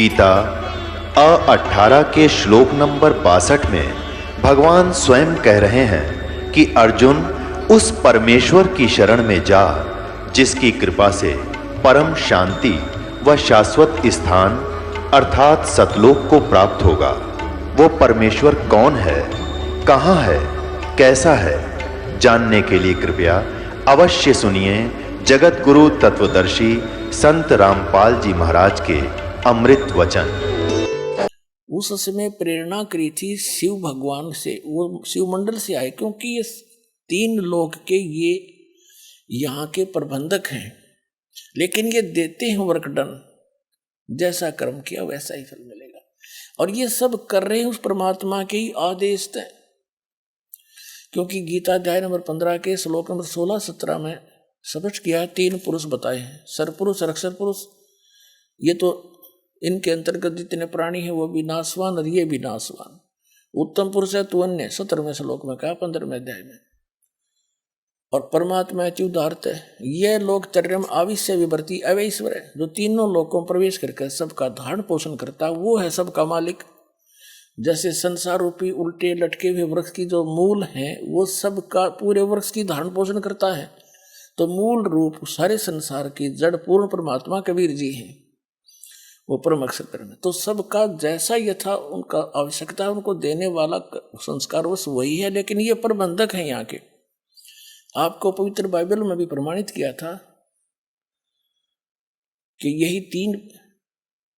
गीता 18 के श्लोक नंबर 62 में भगवान स्वयं कह रहे हैं कि अर्जुन उस परमेश्वर की शरण में जा जिसकी कृपा से परम शांति व शाश्वत स्थान अर्थात सतलोक को प्राप्त होगा। वो परमेश्वर कौन है, कहां है, कैसा है, जानने के लिए कृपया अवश्य सुनिए जगत गुरु तत्वदर्शी संत रामपाल जी महाराज के अमृत वचन। उस समय प्रेरणा करी थी शिव भगवान से, वो शिव मंडल से आए, क्योंकि ये 3 लोक के ये यहाँ के प्रबंधक हैं, लेकिन ये देते हैं वर्कडन, जैसा कर्म किया वैसा ही फल मिलेगा। और ये सब कर रहे हैं उस परमात्मा के ही आदेश तय, क्योंकि गीता अध्याय नंबर 15 के श्लोक नंबर 16-17 में स्पष्ट किया 3 पुरुष बताए हैं, सरपुरुष, अक्षर पुरुष। ये तो इनके अंतर्गत जितने प्राणी हैं वो भी नाशवान और ये भी नाशवान। उत्तम पुरुष है तो अन्य 17वें श्लोक में कहा, 15वें अध्याय में। और परमात्मा अत्युदारत है, यह लोक चर्यम आविश्य विवर्ती अवैश्वर है, जो तीनों लोकों में प्रवेश करके सबका धारण पोषण करता है, वो है सबका मालिक। जैसे संसार रूपी उल्टे लटके हुए वृक्ष की जो मूल हैं वो सबका पूरे वृक्ष की धारण पोषण करता है, तो मूल रूप सारे संसार की जड़ पूर्ण परमात्मा कबीर जी हैं, वो परम अक्षर ब्रह्म। तो सबका जैसा यथा उनका आवश्यकता है उनको देने वाला संस्कार वश वही है, लेकिन ये प्रबंधक हैं यहाँ के। आपको पवित्र बाइबल में भी प्रमाणित किया था कि यही 3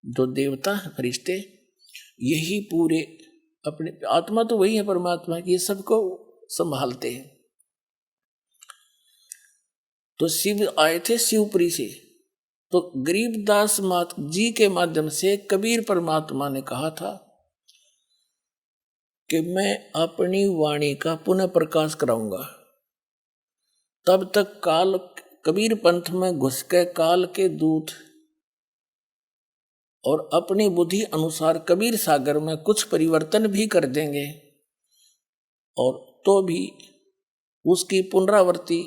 जो देवता फरिश्ते, यही पूरे अपने आत्मा तो वही है परमात्मा की, ये सबको संभालते हैं। तो शिव आए थे शिवपुरी से, तो गरीबदास मात जी के माध्यम से कबीर परमात्मा ने कहा था कि मैं अपनी वाणी का पुनः प्रकाश कराऊंगा। तब तक काल कबीर पंथ में घुस के काल के दूत और अपनी बुद्धि अनुसार कबीर सागर में कुछ परिवर्तन भी कर देंगे, और तो भी उसकी पुनरावृत्ति,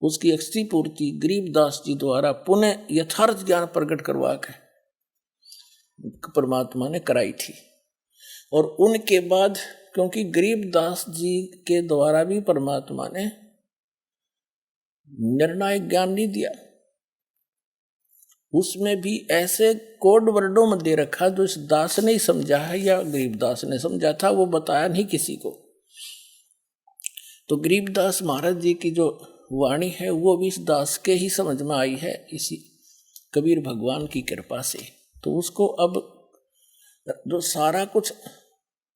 उसकी अक्षी पूर्ति गरीबदास जी द्वारा पुनः यथार्थ ज्ञान प्रकट करवा के परमात्मा ने कराई थी। और उनके बाद क्योंकि गरीबदास जी के द्वारा भी परमात्मा ने निर्णायक ज्ञान नहीं दिया, उसमें भी ऐसे कोड वर्डों में दे रखा जो इस दास ने ही समझा है या गरीबदास ने समझा था, वो बताया नहीं किसी को। तो गरीबदास महाराज जी की जो वाणी है वो भी इस दास के ही समझ में आई है, इसी कबीर भगवान की कृपा से। तो उसको अब जो सारा कुछ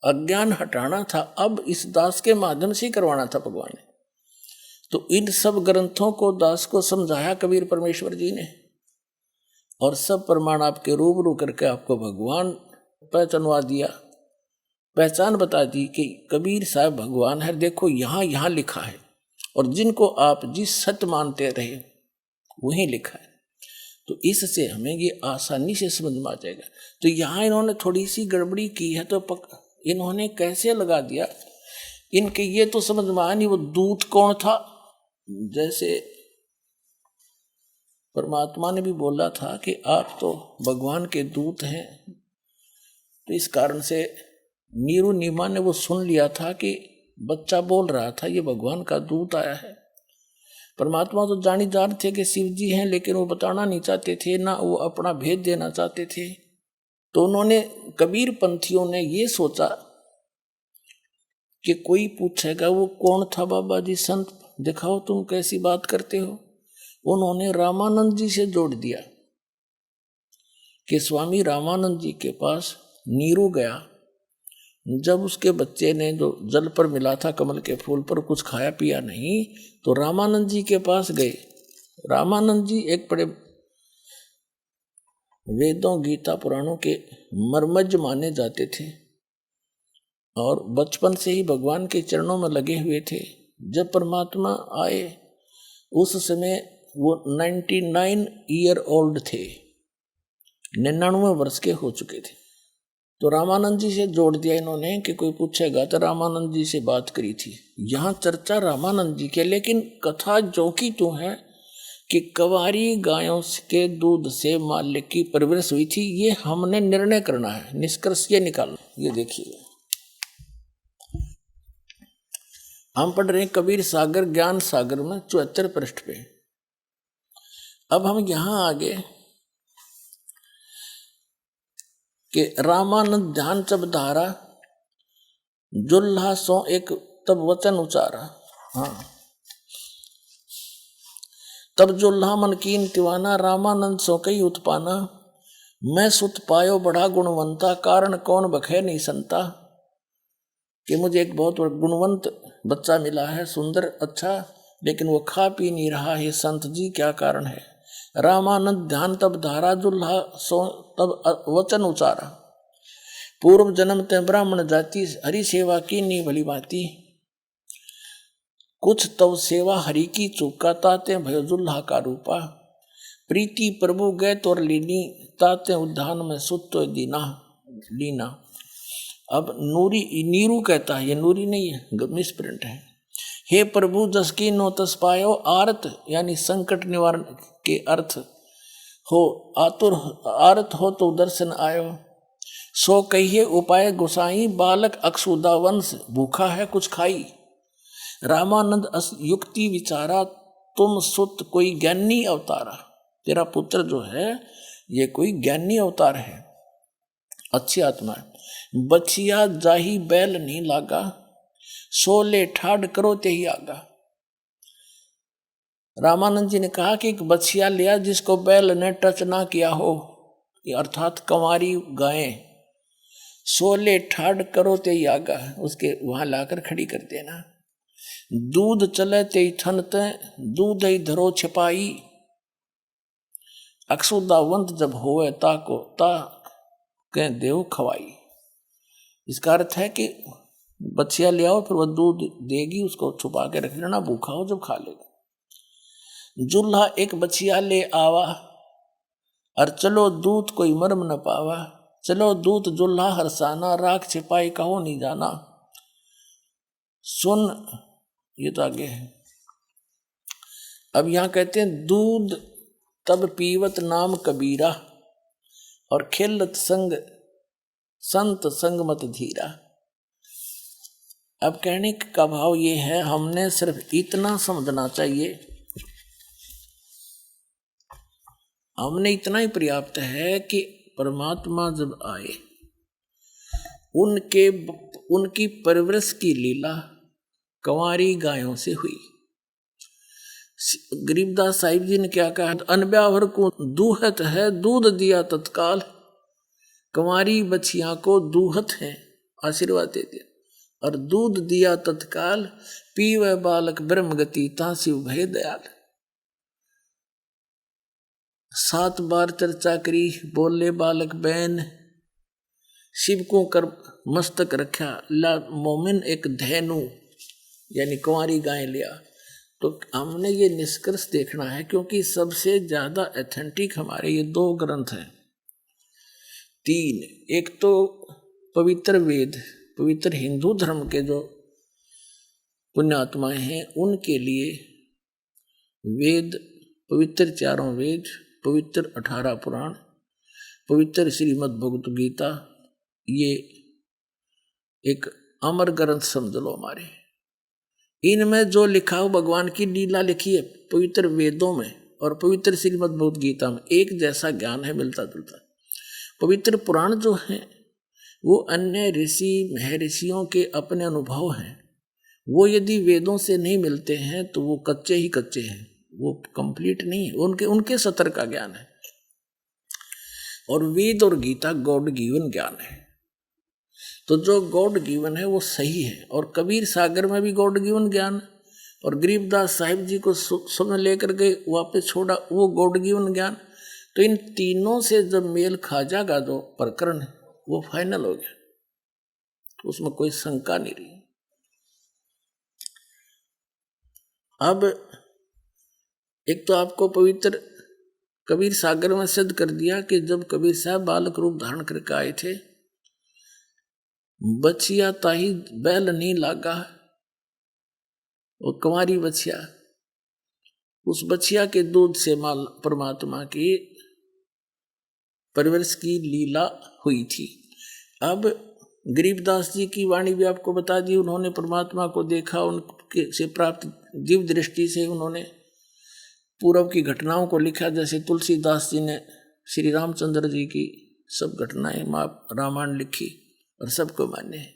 अज्ञान हटाना था, अब इस दास के माध्यम से ही करवाना था भगवान ने। तो इन सब ग्रंथों को दास को समझाया कबीर परमेश्वर जी ने, और सब प्रमाण आपके रूबरू करके आपको भगवान पहचानवा दिया, पहचान बता दी कि कबीर साहब भगवान है, देखो यहाँ यहाँ लिखा है, और जिनको आप जिस सत्य मानते रहे वहीं लिखा है। तो इससे हमें ये आसानी से समझ में आ जाएगा। तो यहाँ इन्होंने थोड़ी सी गड़बड़ी की है, तो इन्होंने कैसे लगा दिया, इनके ये तो समझ में आया नहीं वो दूत कौन था। जैसे परमात्मा ने भी बोला था कि आप तो भगवान के दूत हैं, तो इस कारण से नीरू नीमा ने वो सुन लिया था कि बच्चा बोल रहा था ये भगवान का दूत आया है। परमात्मा तो जानी जान थे कि शिव जी हैं, लेकिन वो बताना नहीं चाहते थे, ना वो अपना भेद देना चाहते थे। तो उन्होंने कबीर पंथियों ने ये सोचा कि कोई पूछेगा वो कौन था बाबा जी, संत दिखाओ तुम कैसी बात करते हो। उन्होंने रामानंद जी से जोड़ दिया कि स्वामी रामानंद जी के पास नीरू गया, जब उसके बच्चे ने जो जल पर मिला था कमल के फूल पर कुछ खाया पिया नहीं, तो रामानंद जी के पास गए। रामानंद जी एक बड़े वेदों गीता पुराणों के मर्मज्ञ माने जाते थे, और बचपन से ही भगवान के चरणों में लगे हुए थे। जब परमात्मा आए उस समय वो 99 ईयर ओल्ड थे, 99 वर्ष के हो चुके थे। तो रामानंद जी से जोड़ दिया इन्होंने कि कोई पूछेगा तो रामानंद जी से बात करी थी। यहाँ चर्चा रामानंद जी के, लेकिन कथा जो की तो है कि कंवारी गायों के दूध से माल्य की परवरिश हुई थी, ये हमने निर्णय करना है, निष्कर्ष ये निकालना। ये देखिए हम पढ़ रहे हैं कबीर सागर ज्ञान सागर में 74 पृष्ठ पे। अब हम यहां आगे कि रामानंद ध्यान जब धारा जुल्हा सो एक तब वचन उचारा। हाँ, तब जुल्हा मन कीन तिवाना रामानंद सो कई उत्पाना। मैं सुत पायो बड़ा गुणवंता कारण कौन बखे नहीं संता। कि मुझे एक बहुत गुणवंत बच्चा मिला है, सुंदर अच्छा, लेकिन वो खा पी नहीं रहा है, संत जी क्या कारण है। रामानंद ध्यान तब धारा जुल्हा सो तब वचन उचारा। पूर्व जन्म ते ब्राह्मण जाति हरि सेवा की नी भली भांति। कुछ तव सेवा हरि की चूका ताते भयो जुल्हा का रूपा। प्रीति प्रभु गए तोर लीनी ताते उद्यान में सुत तो दीना लीना। अब नूरी नीरू कहता है, ये नूरी नहीं है, मिसप्रिंट है। हे प्रभु जस की नो तस पायो आरत, यानी संकट निवारण के अर्थ हो, आतुर आरत हो तो दर्शन आयो। सो कहिए उपाय गुसाई बालक अक्षुदा वंश भूखा है कुछ खाई। रामानंद युक्ति विचारा तुम सुत कोई ज्ञानी अवतारा। तेरा पुत्र जो है ये कोई ज्ञानी अवतार है, अच्छी आत्मा है। बछिया जाही बैल नहीं लागा, सोले ठाड करो ते ही आगा। रामानंद जी ने कहा कि एक बछिया लिया जिसको बैल ने टच ना किया हो, अर्थात कंवारी गायें। सोले ठाड करो ते ही आगा, उसके वहां लाकर खड़ी कर देना। दूध चले ते ठनते दूध ही धरो छिपाई। अक्षुदावंत जब होवे ताको ता कह देव खवाई। इसका अर्थ है कि बच्चिया ले आओ, फिर वह दूध देगी, उसको छुपा के रख लेना, भूखा हो जब खा लेगा। जुल्हा एक बच्चिया ले आवा, और चलो दूध कोई मर्म न पावा। चलो दूध जुल्हा हरसाना, राख छिपाई कहो नहीं जाना। सुन, ये तो आगे है। अब यहां कहते हैं दूध तब पीवत नाम कबीरा, और खिलत संग संत संग मत धीरा। अब कहने का भाव ये है, हमने सिर्फ इतना समझना चाहिए, हमने इतना ही पर्याप्त है कि परमात्मा जब आए उनकी परवरिश की लीला कंवारी गायों से हुई। गरीबदास साहिब जी ने क्या कहा, अनब्यावर को दूहत है दूध दिया तत्काल। कंवारी बछिया को दूहत है, आशीर्वाद दे दिया, और दूध दिया तत्काल। पीवे बालक ब्रह्म गति तासिव भय दयाल। 7 बार चर्चा करी, बोले बालक बैन। शिव को कर मस्तक रखा, ला मोमिन एक धैनु, यानी कुंवारी गाय लिया। तो हमने ये निष्कर्ष देखना है, क्योंकि सबसे ज्यादा ऑथेंटिक हमारे ये 2 ग्रंथ हैं, 3। एक तो पवित्र वेद, पवित्र हिंदू धर्म के जो पुण्यात्माएं हैं उनके लिए वेद, पवित्र 4 वेद, पवित्र 18 पुराण, पवित्र श्रीमद् भगवत गीता, ये एक अमर ग्रंथ समझ लो हमारे। इनमें जो लिखा हो भगवान की लीला लिखी है पवित्र वेदों में और पवित्र श्रीमद् भगवत गीता में, एक जैसा ज्ञान है, मिलता जुलता। पवित्र पुराण जो है वो अन्य ऋषि महर्षियों के अपने अनुभव हैं, वो यदि वेदों से नहीं मिलते हैं तो वो कच्चे ही कच्चे हैं, वो कंप्लीट नहीं है, उनके सतर का ज्ञान है। और वेद और गीता गॉड गिवन ज्ञान है, तो जो गॉड गिवन है वो सही है। और कबीर सागर में भी गॉड गिवन ज्ञान, और गरीबदास साहिब जी को समय लेकर के वापस छोड़ा, वो गॉड गिवन ज्ञान। तो इन तीनों से जब मेल खा जाएगा जो प्रकरण है वो फाइनल हो गया, उसमें कोई शंका नहीं रही। अब एक तो आपको पवित्र कबीर सागर में सिद्ध कर दिया कि जब कबीर साहब बालक रूप धारण करके आए थे, बछिया ताही बैल नहीं लागा, वो कुंवारी बछिया उस बछिया के दूध से माल परमात्मा की परवरिश की लीला हुई थी। अब गरीबदास जी की वाणी भी आपको बता दी। उन्होंने परमात्मा को देखा, उनके से प्राप्त दिव्य दृष्टि से उन्होंने पूर्व की घटनाओं को लिखा। जैसे तुलसीदास जी ने श्री रामचंद्र जी की सब घटनाएं रामायण लिखी और सबको मान्य है।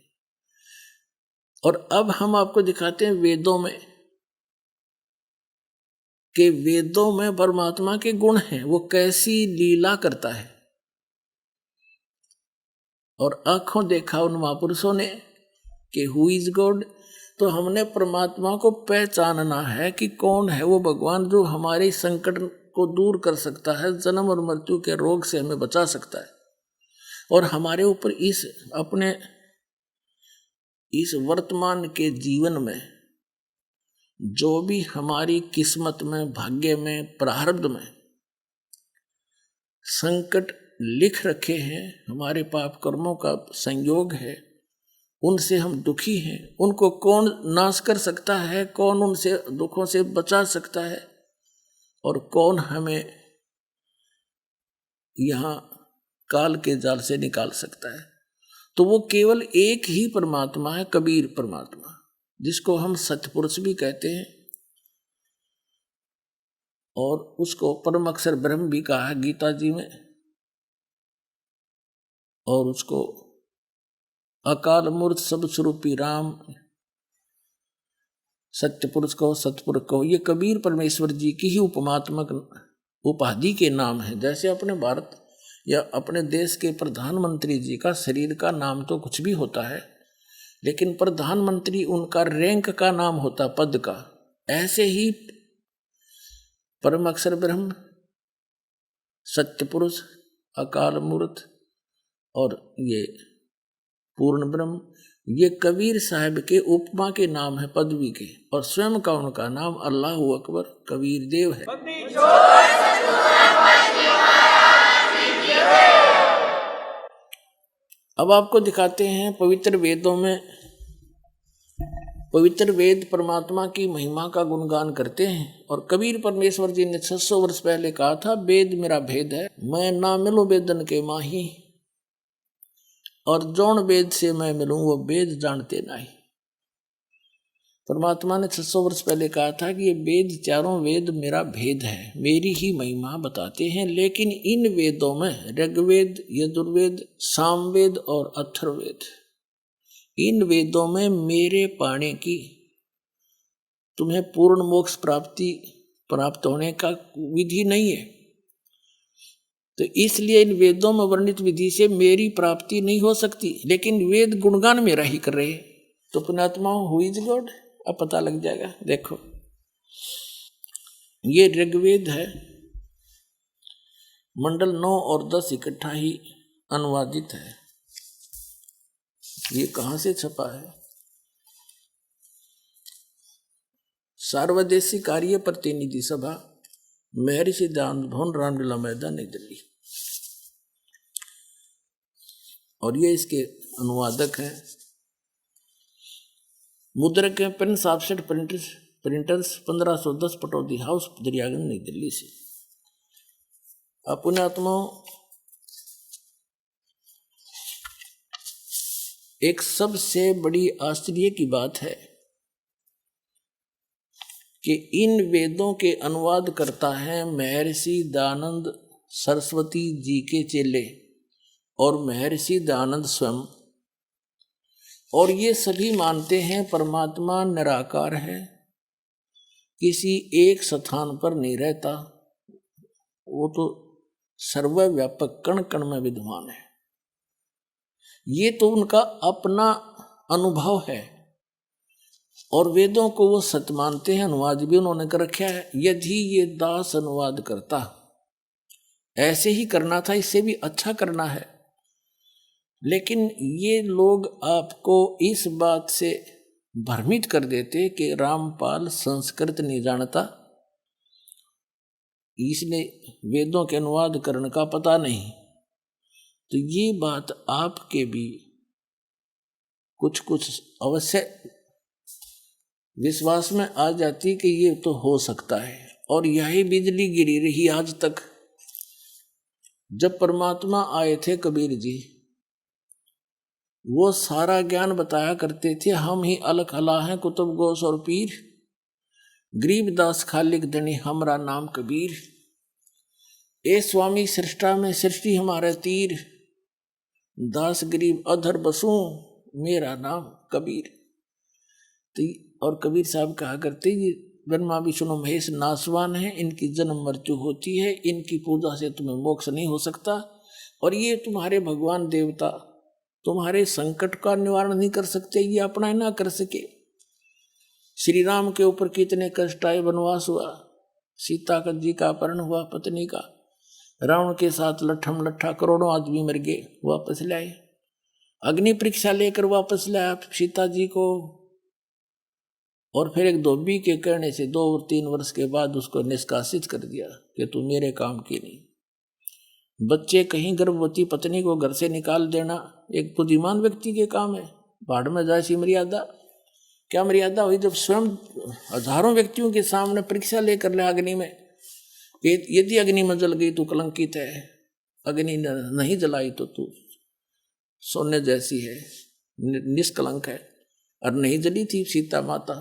और अब हम आपको दिखाते हैं वेदों में कि वेदों में परमात्मा के गुण हैं, वो कैसी लीला करता है। और आंखों देखा उन महापुरुषों ने कि हु इज गॉड। तो हमने परमात्मा को पहचानना है कि कौन है वो भगवान जो हमारे संकट को दूर कर सकता है, जन्म और मृत्यु के रोग से हमें बचा सकता है और हमारे ऊपर इस वर्तमान के जीवन में जो भी हमारी किस्मत में, भाग्य में, प्रारब्ध में संकट लिख रखे हैं, हमारे पाप कर्मों का संयोग है, उनसे हम दुखी हैं, उनको कौन नाश कर सकता है, कौन उनसे दुखों से बचा सकता है और कौन हमें यहाँ काल के जाल से निकाल सकता है। तो वो केवल एक ही परमात्मा है, कबीर परमात्मा, जिसको हम सतपुरुष भी कहते हैं और उसको परम अक्षर ब्रह्म भी कहा है गीता जी में। और उसको अकाल मूर्त सब स्वरूपी राम, सत्य पुरुष को, सतपुरुष को, ये कबीर परमेश्वर जी की ही उपमात्मक उपाधि के नाम है। जैसे अपने भारत या अपने देश के प्रधानमंत्री जी का शरीर का नाम तो कुछ भी होता है, लेकिन प्रधानमंत्री उनका रैंक का नाम होता, पद का। ऐसे ही परम अक्षर ब्रह्म, सत्य पुरुष, अकाल मूर्त और ये पूर्ण ब्रह्म, ये कबीर साहब के उपमा के नाम है, पदवी के। और स्वयं का उनका नाम अल्लाह अकबर कबीर देव है। अब आपको दिखाते हैं पवित्र वेदों में, पवित्र वेद परमात्मा की महिमा का गुणगान करते हैं। और कबीर परमेश्वर जी ने 600 वर्ष पहले कहा था, वेद मेरा भेद है, मैं ना मिलूं वेदन के माही, और जौन वेद से मैं मिलूं वो वेद जानते नहीं। परमात्मा ने 600 वर्ष पहले कहा था कि ये वेद, चारों वेद मेरा भेद है, मेरी ही महिमा बताते हैं। लेकिन इन वेदों में ऋग्वेद, यजुर्वेद, सामवेद और अथर्ववेद, इन वेदों में मेरे पाने की, तुम्हें पूर्ण मोक्ष प्राप्त होने का विधि नहीं है। तो इसलिए इन वेदों में वर्णित विधि से मेरी प्राप्ति नहीं हो सकती। लेकिन वेद गुणगान मेरा ही कर रहे हैं। तो पुण्यात्मा हु इज गॉड अब पता लग जाएगा। देखो, ये ऋग्वेद है, मंडल 9 और 10 इकट्ठा ही अनुवादित है। ये कहाँ से छपा है? सार्वदेशी कार्य प्रतिनिधि सभा, महर्षि दयानंद भवन, रामलीला मैदान, नई दिल्ली। और ये इसके अनुवादक हैं। मुद्रक है pen offset printers 1510 Pataudi house, Daryaganj, Nai Delhi से। पुण्यात्माओं, एक सबसे बड़ी आश्चर्य की बात है कि इन वेदों के अनुवाद करता है महर्षि दयानंद सरस्वती जी के चेले और महर्षि दयानंद स्वयं। और ये सभी मानते हैं परमात्मा निराकार है, किसी एक स्थान पर नहीं रहता, वो तो सर्वव्यापक कण कण में विद्यमान है। ये तो उनका अपना अनुभव है और वेदों को वो सत्य मानते हैं। अनुवाद भी उन्होंने कर रखा है। यदि ये दास अनुवाद करता, ऐसे ही करना था, इससे भी अच्छा करना है। लेकिन ये लोग आपको इस बात से भ्रमित कर देते कि रामपाल संस्कृत नहीं जानता, इसलिए वेदों के अनुवाद करने का पता नहीं। तो ये बात आपके भी कुछ अवश्य विश्वास में आ जाती कि ये तो हो सकता है। और यही बिजली गिरी रही आज तक। जब परमात्मा आए थे कबीर जी, वो सारा ज्ञान बताया करते थे, हम ही अलख अला हैं कुतुब गोस और पीर, गरीबदास खालिक धनी हमरा नाम कबीर। ए स्वामी सृष्टा में सृष्टि हमारे तीर, दास गरीब अधर बसूं मेरा नाम कबीर। तो और कबीर साहब कहा करते, ये ब्रह्मा विष्णु महेश नासवान है, इनकी जन्म मृत्यु होती है, इनकी पूजा से तुम्हें मोक्ष नहीं हो सकता, और ये तुम्हारे भगवान देवता तुम्हारे संकट का निवारण नहीं कर सकते, ये अपना ना कर सके। श्री राम के ऊपर कितने कष्ट आए, वनवास हुआ, सीता का जी का अपहरण हुआ पत्नी का, रावण के साथ लट्ठम लट्ठा करोड़ों आदमी मर गए, वापस लाए, अग्नि परीक्षा लेकर वापस लाया सीता जी को, और फिर एक धोबी के कहने से 2 और 3 वर्ष के बाद उसको निष्कासित कर दिया कि तू मेरे काम की नहीं। बच्चे कहीं गर्भवती पत्नी को घर से निकाल देना एक बुद्धिमान व्यक्ति के काम है, भाड़ में जैसी मर्यादा। क्या मर्यादा हुई जब स्वयं हजारों व्यक्तियों के सामने परीक्षा लेकर ले अग्नि में, यदि अग्नि में जल गई तो कलंकित है, अग्नि नहीं जलाई तो तू सोने जैसी है, निष्कलंक है। और नहीं जली थी सीता माता,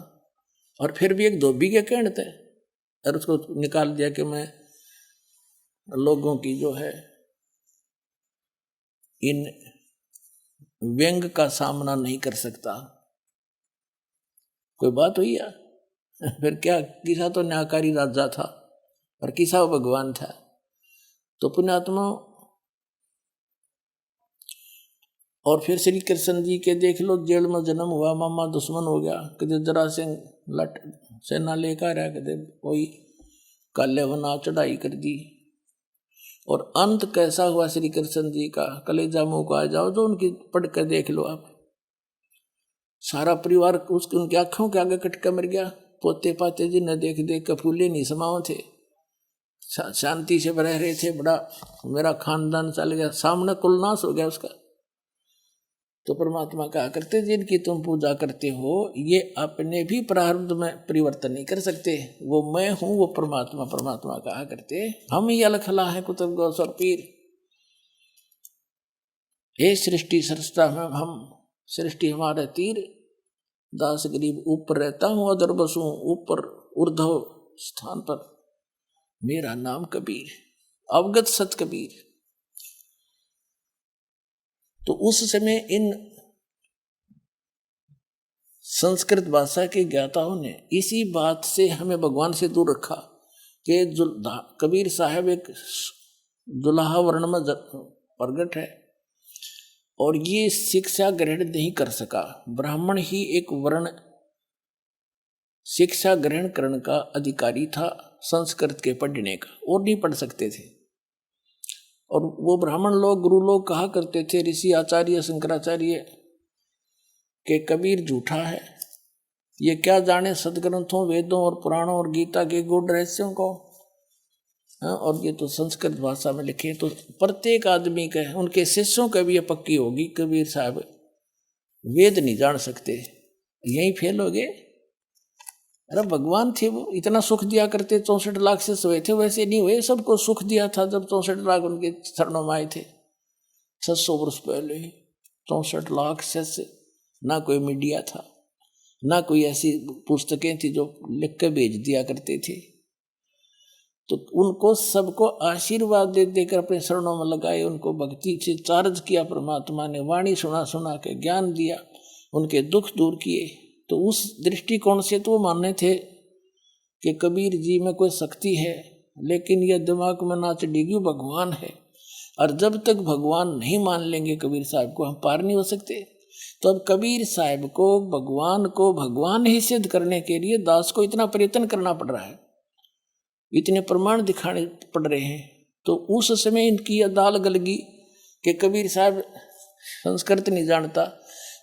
और फिर भी एक धोबी के कहने थे, और उसको निकाल दिया कि मैं लोगों की जो है इन व्यंग का सामना नहीं कर सकता। कोई बात हुई या फिर क्या, किसा तो न्यायकारी राजा था और किसा वो भगवान था। तो पुण्यात्मा, और फिर श्री कृष्ण जी के देख लो, जेल में जन्म हुआ, मामा दुश्मन हो गया, कदे जरासिंह लट सेना लेकर आया, कदे कोई काले बना चढ़ाई कर दी, और अंत कैसा हुआ श्री कृष्ण जी का, कलेजा मुँह को आ जाओ जो उनकी पढ़ कर देख लो आप। सारा परिवार उसके उनकी आंखों के आगे कट कर मर गया, पोते पाते जी न देख देख कर फूले नहीं समाओ थे, शांति से रह रहे थे, बड़ा मेरा खानदान चल गया, सामने कुलनाश हो गया उसका। तो परमात्मा कहा करते, जिनकी तुम पूजा करते हो ये अपने भी प्रारब्ध में परिवर्तन नहीं कर सकते, वो मैं हूं, वो परमात्मा। परमात्मा कहा करते, हम ही अलखला है कुतुब गौस और पीर। हे सृष्टि सृष्टा में हम, सृष्टि हमारे तीर, दास गरीब ऊपर रहता हूं, अदर बसूं ऊपर ऊर्ध्व स्थान पर, मेरा नाम कबीर, अवगत सत कबीर। तो उस समय इन संस्कृत भाषा के ज्ञाताओं ने इसी बात से हमें भगवान से दूर रखा कि कबीर साहब एक दुल्हा वर्ण में प्रगट है, और ये शिक्षा ग्रहण नहीं कर सका। ब्राह्मण ही एक वर्ण शिक्षा ग्रहण करने का अधिकारी था, संस्कृत के पढ़ने का, और नहीं पढ़ सकते थे। और वो ब्राह्मण लोग, गुरु लोग कहा करते थे, ऋषि आचार्य शंकराचार्य, के कबीर झूठा है, ये क्या जाने सदग्रंथों वेदों और पुराणों और गीता के गूढ़ रहस्यों को, और ये तो संस्कृत भाषा में लिखे। तो प्रत्येक आदमी के, उनके शिष्यों का भी ये पक्की होगी, कबीर साहब वेद नहीं जान सकते, यहीं फेल हो गए। अरे भगवान थे वो, इतना सुख दिया करते, 64 लाख से हुए थे, वैसे नहीं हुए, सबको सुख दिया था जब 64 लाख उनके चरणों में आए थे 600 वर्ष पहले। 64 लाख से ना कोई मीडिया था, ना कोई ऐसी पुस्तकें थी जो लिख के भेज दिया करते थे। तो उनको सबको आशीर्वाद दे देकर अपने शरणों में लगाए, उनको भक्ति से चार्ज किया परमात्मा ने, वाणी सुना सुना के ज्ञान दिया, उनके दुख दूर किए। तो उस दृष्टिकोण से तो वो मानने थे कि कबीर जी में कोई शक्ति है, लेकिन यह दिमाग में ना चढ़ेगी भगवान है, और जब तक भगवान नहीं मान लेंगे कबीर साहब को, हम पार नहीं हो सकते। तो अब कबीर साहब को भगवान ही सिद्ध करने के लिए दास को इतना प्रयत्न करना पड़ रहा है, इतने प्रमाण दिखाने पड़ रहे हैं। तो उस समय इनकी दाल गल गई कि कबीर साहब संस्कृत नहीं जानता,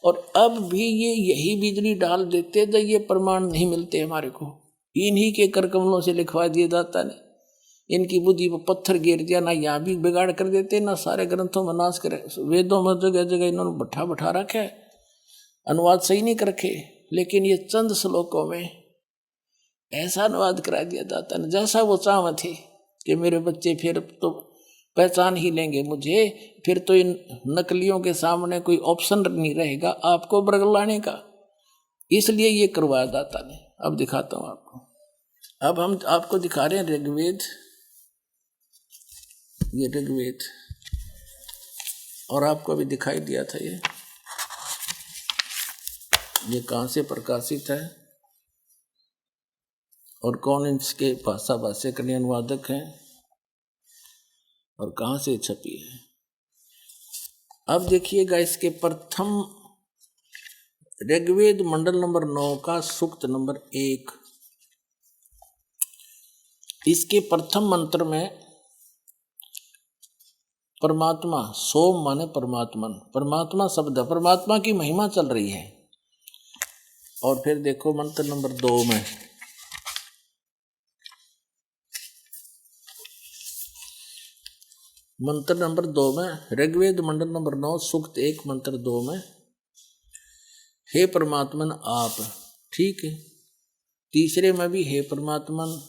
और अब भी ये यही बिजली डाल देते तो ये प्रमाण नहीं मिलते हमारे को, इन्हीं के कर कमलों से लिखवा दिए दाता ने, इनकी बुद्धि पर पत्थर गिर दिया, ना यहाँ भी बिगाड़ कर देते, ना सारे ग्रंथों में नाश करे। वेदों में जगह जगह इन्होंने बैठा रखा है, अनुवाद सही नहीं कर रखे, लेकिन ये चंद श्लोकों में ऐसा अनुवाद करा दिया दाता ने, जैसा वो चाहते थे कि मेरे बच्चे फिर तो पहचान ही लेंगे मुझे, फिर तो इन नकलियों के सामने कोई ऑप्शन नहीं रहेगा आपको बरगलाने का, इसलिए ये करवाया दाता ने। अब दिखाता हूं आपको। अब हम आपको दिखा रहे हैं ऋग्वेद, ये ऋग्वेद, और आपको अभी दिखाई दिया था ये कहां से प्रकाशित है और कौन इसके भाषा भाष्यकारी अनुवादक हैं और कहां से छपी है। अब देखिएगा इसके प्रथम ऋग्वेद मंडल नंबर 9 का सूक्त नंबर 1, इसके प्रथम मंत्र में परमात्मा, सोम माने परमात्मन, परमात्मा शब्द, परमात्मा की महिमा चल रही है। और फिर देखो मंत्र नंबर 2 में मंत्र नंबर 2 में ऋग्वेद मंडल नंबर 9 सूक्त 1 मंत्र 2 में हे परमात्मन आप, ठीक है। तीसरे में भी हे परमात्मन,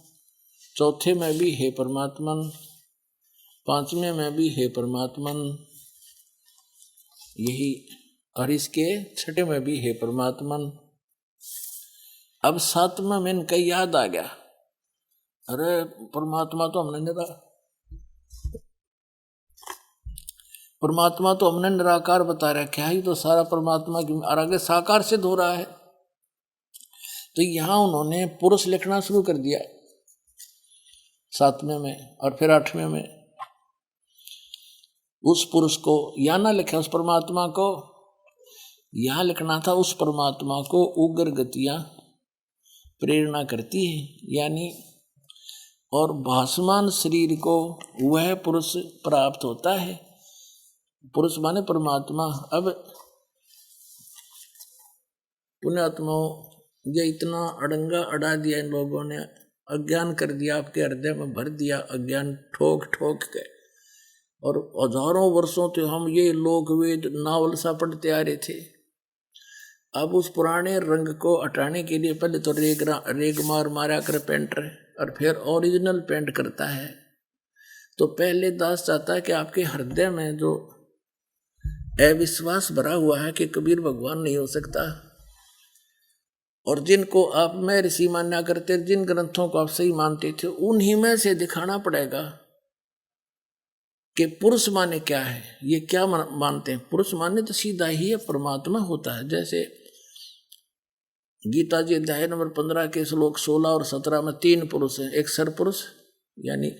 चौथे में भी हे परमात्मन, पांचवें में भी हे परमात्मन, यही, और इसके छठे में भी हे परमात्मन। अब सातवें में इनका याद आ गया, अरे परमात्मा तो हमने निराकार बता रखा है, तो सारा परमात्मा की और आगे साकार सिद्ध हो रहा है। तो यहां उन्होंने पुरुष लिखना शुरू कर दिया 7वें में, और फिर 8वें में उस पुरुष को यहाँ ना लिखा, उस परमात्मा को यहाँ लिखना था, उस परमात्मा को उग्र गतियां प्रेरणा करती है, यानी और भासमान शरीर को वह पुरुष प्राप्त होता है। पुरुष माने परमात्मा। अब पुण्यात्माओं, ये इतना अड़ंगा अड़ा दिया इन लोगों ने, अज्ञान कर दिया, आपके हृदय में भर दिया अज्ञान ठोक ठोक के, और हजारों वर्षों से हम ये लोक वेद नावल सा पढ़ते आ रहे थे। अब उस पुराने रंग को हटाने के लिए पहले तो रेग मारा कर पेंटर, और फिर ओरिजिनल पेंट करता है। तो पहले दास चाहता है कि आपके हृदय में जो अविश्वास भरा हुआ है कि कबीर भगवान नहीं हो सकता, और जिनको आप मैं ऋषि मान्या करते, जिन ग्रंथों को आप सही मानते थे, उन्हीं में से दिखाना पड़ेगा कि पुरुष माने क्या है, ये क्या मानते हैं। पुरुष माने तो सीधा ही है परमात्मा होता है। जैसे गीता जी अध्याय नंबर 15 के श्लोक 16 और 17 में 3 पुरुष हैं, एक सर पुरुष यानी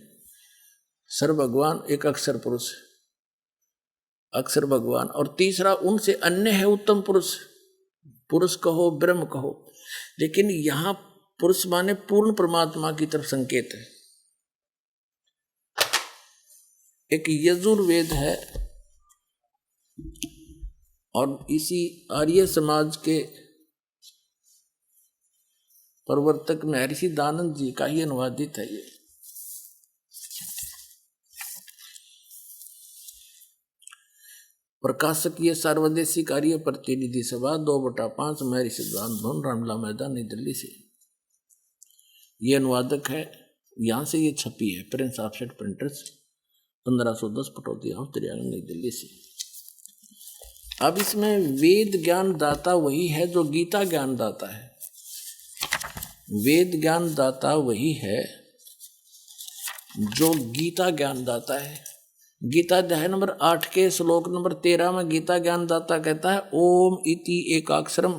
सर भगवान, एक अक्षर पुरुष अक्षर भगवान, और तीसरा उनसे अन्य है उत्तम पुरुष, पुरुष कहो ब्रह्म कहो। लेकिन यहां पुरुष माने पूर्ण परमात्मा की तरफ संकेत है। एक यजुर्वेद है, और इसी आर्य समाज के प्रवर्तक महर्षि दानंद जी का ही अनुवादित है। ये प्रकाशक ये सार्वदेशी कार्य प्रतिनिधि सभा 2/5 महर्षि दानंद भवन, रामला मैदान, नई दिल्ली से ये अनुवादक है। यहाँ से ये छपी है, Prince offset printers, 1510 Pataudi house, 93, नई दिल्ली से। अब इसमें वेद ज्ञान दाता वही है जो गीता ज्ञान दाता है। वेद ज्ञान दाता वही है जो गीता ज्ञान दाता है। गीता अध्याय नंबर 8 के श्लोक नंबर 13 में गीता ज्ञान दाता कहता है, ओम इति एकाक्षरम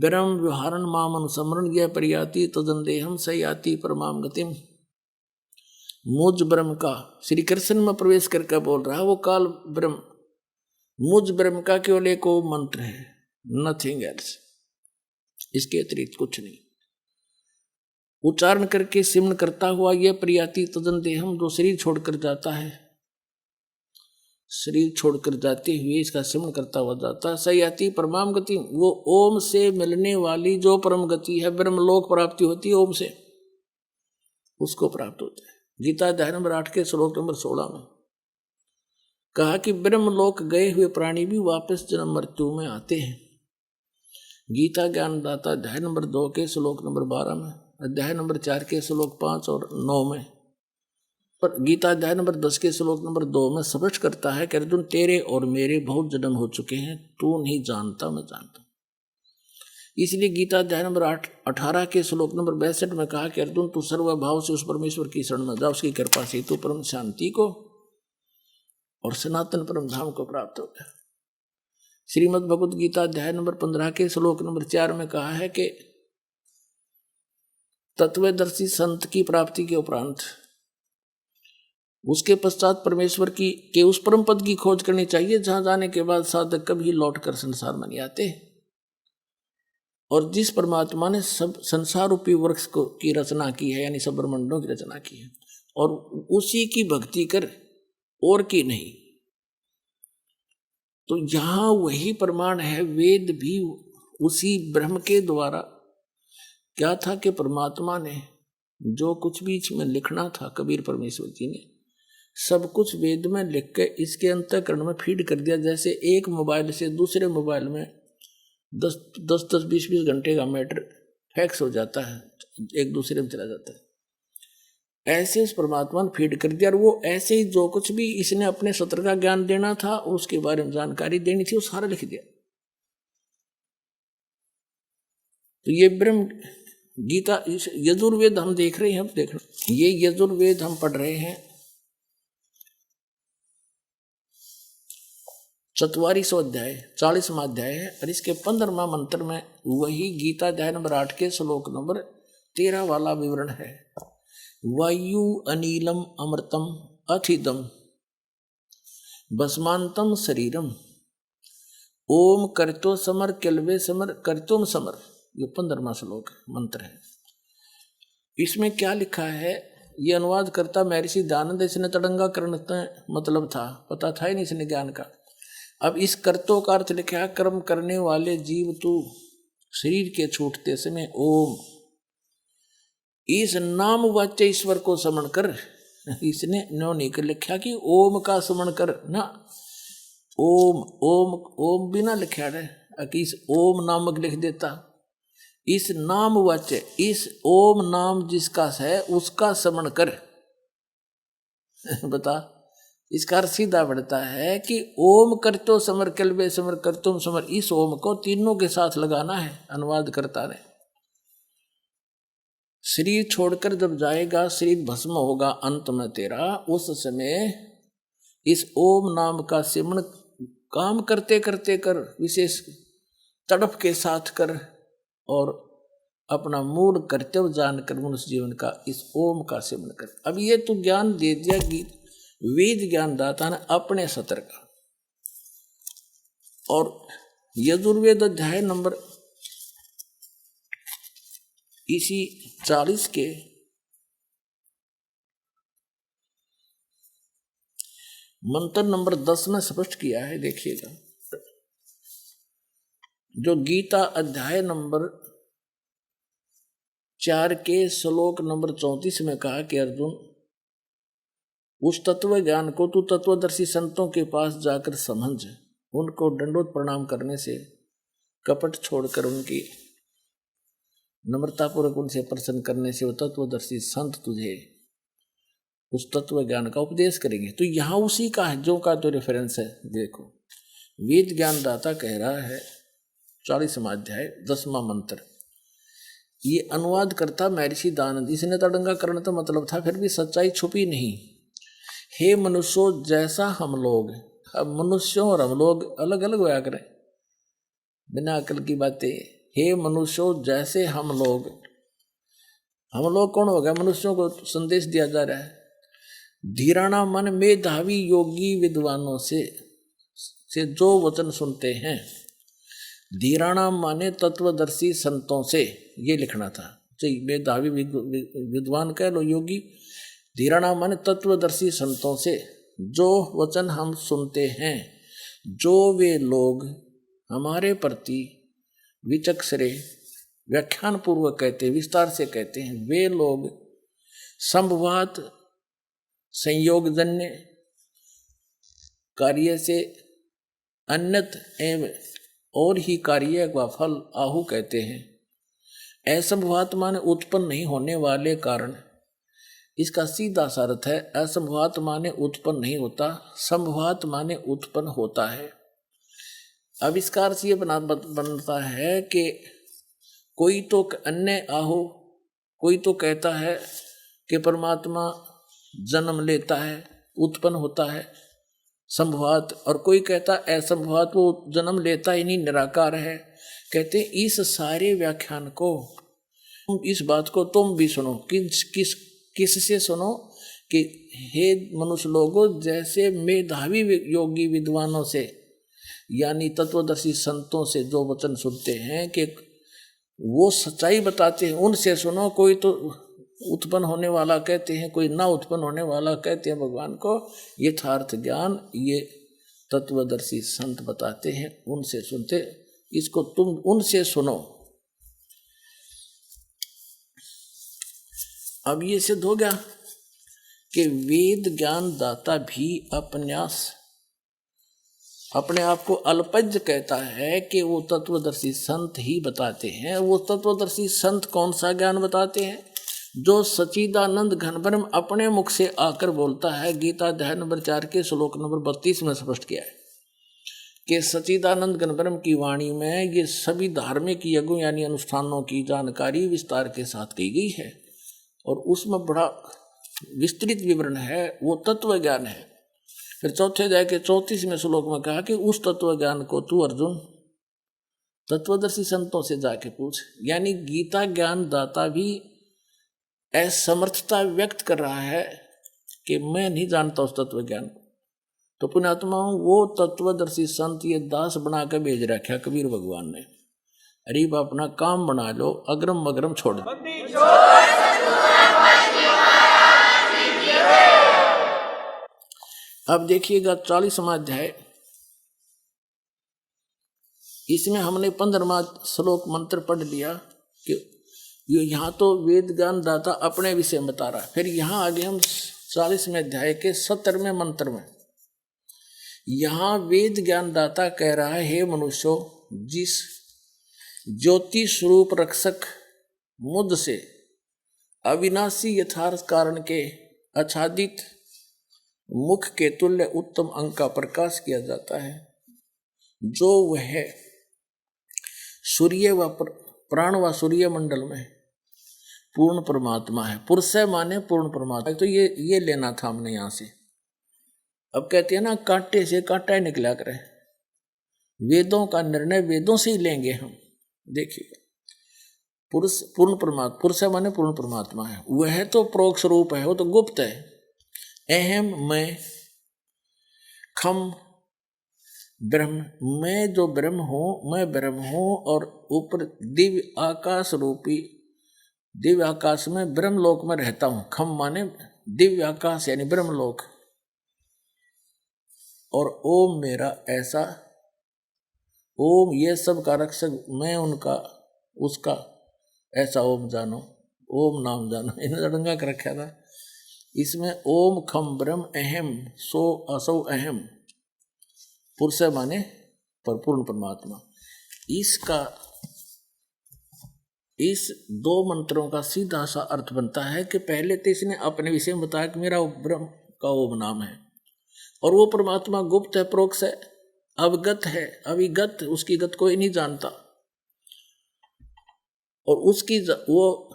ब्रह्म व्यवहारण माम अनुसमरण यह प्रयाति तदंदेहम सयाति परमाम गतिम। मुझ ब्रह्म का, श्री कृष्ण में प्रवेश करके बोल रहा है, वो काल ब्रह्म, मुझ ब्रह्म का केवल एक मंत्र है, नथिंग एल्स, इसके अतिरिक्त कुछ नहीं। उच्चारण करके सिमरण करता हुआ यह प्रयाति तदंदेहम, जो शरीर छोड़कर जाता है, शरीर छोड़कर जाते हुए इसका सिमरण करता हुआ जाता है, सयाति परमाम गति, वो ओम से मिलने वाली जो परम गति है, ब्रह्मलोक प्राप्ति होती है ओम से, उसको प्राप्त होता है। गीता अध्याय नंबर 8 के श्लोक नंबर 16 में कहा कि ब्रह्मलोक गए हुए प्राणी भी वापस जन्म मृत्यु में आते हैं। गीता ज्ञानदाता अध्याय नंबर 2 के श्लोक नंबर 12 में, अध्याय नंबर 4 के श्लोक 5 और 9 में, पर गीता अध्याय नंबर 10 के श्लोक नंबर 2 में स्पष्ट करता है कि अर्जुन तेरे और मेरे बहुत जन्म हो चुके हैं, तू नहीं जानता, मैं जानता। इसलिए गीता अध्याय नंबर 18 के श्लोक नंबर 62 में कहा कि अर्जुन तू सर्वभाव से उस परमेश्वर की शरण में जा, उसकी कृपा से तू परम शांति को और सनातन परम धाम को प्राप्त हो गया। श्रीमद् भगवद गीता अध्याय नंबर 15 के श्लोक नंबर 4 में कहा है कि तत्वदर्शी संत की प्राप्ति के उपरांत उसके पश्चात परमेश्वर की के उस परम पद की खोज करनी चाहिए जहां जाने के बाद साधक कभी लौटकर संसार में नहीं आते। और जिस परमात्मा ने सब संसार रूपी वृक्ष को की रचना की है, यानी सब ब्रह्मांडों की रचना की है, और उसी की भक्ति कर और की नहीं, तो यहां वही प्रमाण है। वेद भी उसी ब्रह्म के द्वारा क्या था कि परमात्मा ने जो कुछ बीच में लिखना था, कबीर परमेश्वर जी ने सब कुछ वेद में लिख के इसके अंतःकरण में फीड कर दिया। जैसे एक मोबाइल से दूसरे मोबाइल में 10-20 घंटे का मैटर फैक्स हो जाता है, एक दूसरे में चला जाता है, ऐसे उस परमात्मा ने फीड कर दिया। और वो ऐसे ही जो कुछ भी इसने अपने सत्र का ज्ञान देना था, उसके बारे में जानकारी देनी थी, वो सारा लिख दिया। तो ये ब्रह्म गीता यजुर्वेद हम देख रहे हैं, हम देख रहे, ये यजुर्वेद हम पढ़ रहे हैं 44वां अध्याय 40वां अध्याय है, और इसके 15वां मंत्र में वही गीता अध्याय नंबर 8 के श्लोक नंबर 13 वाला विवरण है। वायु अनिलम अमृतम अथिदम भस्मांतम शरीरम ओम करतो समर केलवे समर करतुम समर, ये 15वां श्लोक मंत्र है। इसमें क्या लिखा है, ये अनुवाद करता महर्षि दयानंद। इसने तड़ंगा करण मतलब था, पता था ही नहीं इसने ज्ञान का। अब इस कर्तों का अर्थ लिखा, कर्म करने वाले जीव तू शरीर के छूटते समय ओम इस नाम वाच्य ईश्वर को स्मरण कर। इसने नो नहीं कर लिखा कि ओम का स्मरण कर ना, ओम ओम ओम बिना लिखा है कि इस ओम नामक लिख देता। इस नाम वाच्य, इस ओम नाम जिसका है उसका स्मरण कर। बता, इसका अर्थ सीधा बढ़ता है कि ओम करतो समर कल्बे समर करतुम समर, इस ओम को तीनों के साथ लगाना है। अनुवाद करता रहे, शरीर छोड़कर जब जाएगा, शरीर भस्म होगा अंत में तेरा, उस समय इस ओम नाम का सिमरण काम करते करते कर, विशेष तड़प के साथ कर, और अपना मूल कर्तव्य जानकर मनुष्य जीवन का इस ओम का सिमरण कर। अब ये तो ज्ञान दे दिया वेद ज्ञानदाता ने अपने सत्र का। और यजुर्वेद अध्याय नंबर इसी 40 के मंत्र नंबर 10 में स्पष्ट किया है, देखिएगा। जो गीता अध्याय नंबर 4 के श्लोक नंबर 34 में कहा कि अर्जुन उस तत्व ज्ञान को तू तत्वदर्शी संतों के पास जाकर समझ, उनको दंडोत प्रणाम करने से, कपट छोड़कर उनकी नम्रतापूर्वक उनसे प्रसन्न करने से वो तत्वदर्शी संत तुझे उस तत्व ज्ञान का उपदेश करेंगे। तो यहाँ उसी का है जो का तो रेफरेंस है। देखो, वेद ज्ञानदाता कह रहा है 40वां अध्याय 10वां मंत्र, ये अनुवाद करता महर्षि दयानंद। इसने तड़ंगा करना तो मतलब था, फिर भी सच्चाई छुपी नहीं। हे मनुष्यों, जैसा हम लोग, अब मनुष्यों और हम लोग अलग अलग होया करें, बिना अकल की बातें। हे मनुष्यों, जैसे हम लोग कौन हो गया? मनुष्यों को संदेश दिया जा रहा है। धीराणा मन मेधावी योगी विद्वानों से जो वचन सुनते हैं, धीराणा माने तत्वदर्शी संतों से, ये लिखना था। चाहिए मेधावी विद्वान कह लो, योगी। धीराणा माने तत्वदर्शी संतों से जो वचन हम सुनते हैं, जो वे लोग हमारे प्रति विचक्षरे व्याख्यान पूर्वक कहते, विस्तार से कहते हैं, वे लोग संभवात संयोगजन्य कार्य से अन्यत एवं और ही कार्य व फल आहु कहते हैं। असंभवात माने उत्पन्न नहीं होने वाले कारण। इसका सीधा सा अर्थ है असंभवात माने उत्पन्न नहीं होता, संभवात माने उत्पन्न होता है। आविष्कार से ये बनता है कि कोई तो अन्य आहो, कोई तो कहता है कि परमात्मा जन्म लेता है, उत्पन्न होता है संभवात, और कोई कहता है असंभवात, वो जन्म लेता ही नहीं, निराकार है। कहते हैं इस सारे व्याख्यान को, इस बात को तुम भी सुनो। किससे सुनो कि हे मनुष्य लोगों, जैसे मेधावी योगी विद्वानों से यानी तत्वदर्शी संतों से जो वचन सुनते हैं कि वो सच्चाई बताते हैं, उनसे सुनो। कोई तो उत्पन्न होने वाला कहते हैं, कोई ना उत्पन्न होने वाला कहते हैं भगवान को। यथार्थ ज्ञान ये तत्वदर्शी संत बताते हैं, उनसे सुनते, इसको तुम उनसे सुनो। अब ये सिद्ध हो गया कि वेद ज्ञान दाता भी अपने आप को अल्पज्ञ कहता है कि वो तत्वदर्शी संत ही बताते हैं। वो तत्वदर्शी संत कौन सा ज्ञान बताते हैं? जो सच्चिदानंद घनब्रह्म अपने मुख से आकर बोलता है। गीता अध्याय नंबर 4 के श्लोक नंबर 32 में स्पष्ट किया है कि सच्चिदानंद घनब्रह्म की वाणी में ये सभी धार्मिक यज्ञों यानी अनुष्ठानों की जानकारी विस्तार के साथ की गई है, और उसमें बड़ा विस्तृत विवरण है, वो तत्व ज्ञान है। फिर चौथे अध्याय के 34वें श्लोक में कहा कि उस तत्व ज्ञान को तू अर्जुन तत्वदर्शी संतों से जाके पूछ। यानी गीता ज्ञान दाता भी असमर्थता व्यक्त कर रहा है कि मैं नहीं जानता उस तत्व ज्ञान को। तो पुण्यात्माओं, वो तत्वदर्शी संत ये दास बना के भेज रखा कबीर भगवान ने। अरे अपना काम बना लो, अग्रम मगरम छोड़ दो। अब देखिएगा 40वां अध्याय, इसमें हमने 15वां श्लोक मंत्र पढ़ लिया कि ये यहाँ तो वेद ज्ञान दाता अपने विषय बता रहा है। फिर यहाँ आगे हम 40वें अध्याय के 70वें मंत्र में, यहाँ वेद ज्ञान दाता कह रहा है, हे मनुष्यों, जिस ज्योति स्वरूप रक्षक मुझ से अविनाशी यथार्थ कारण के आच्छादित मुख के तुल्य उत्तम अंग का प्रकाश किया जाता है, जो वह सूर्य व प्राण व सूर्य मंडल में पूर्ण परमात्मा है। पुरुष माने पूर्ण परमात्मा। तो ये लेना था हमने यहाँ से। अब कहते हैं ना, कांटे से कांटा ही निकला करे। वेदों का निर्णय वेदों से ही लेंगे हम। देखिए, पुरुष पूर्ण परमात्मा, पुरुष माने पूर्ण परमात्मा है। वह तो प्रोक्ष रूप है, वो तो गुप्त है। अहम मैं, खम ब्रह्म, मैं जो ब्रह्म हूँ, मैं ब्रह्म हूँ, और ऊपर दिव्य आकाश रूपी दिव्य आकाश में ब्रह्मलोक में रहता हूँ। खम माने दिव्य आकाश यानी ब्रह्मलोक, और ओम मेरा ऐसा, ओम ये सब का रक्षक मैं, उनका उसका ऐसा ओम जानो, ओम नाम जानो। इन्हें रंगा कर रखा था। इसमें ओम खम ब्रह्म अहम सो असो अहम, पुरुष माने परिपूर्ण परमात्मा। इस 2 मंत्रों का सीधा सा अर्थ बनता है कि पहले तो इसने अपने विषय में बताया कि मेरा ब्रह्म का ओम नाम है, और वो परमात्मा गुप्त है, प्रोक्ष है, अवगत है, अविगत, उसकी गत कोई नहीं जानता। और उसकी वो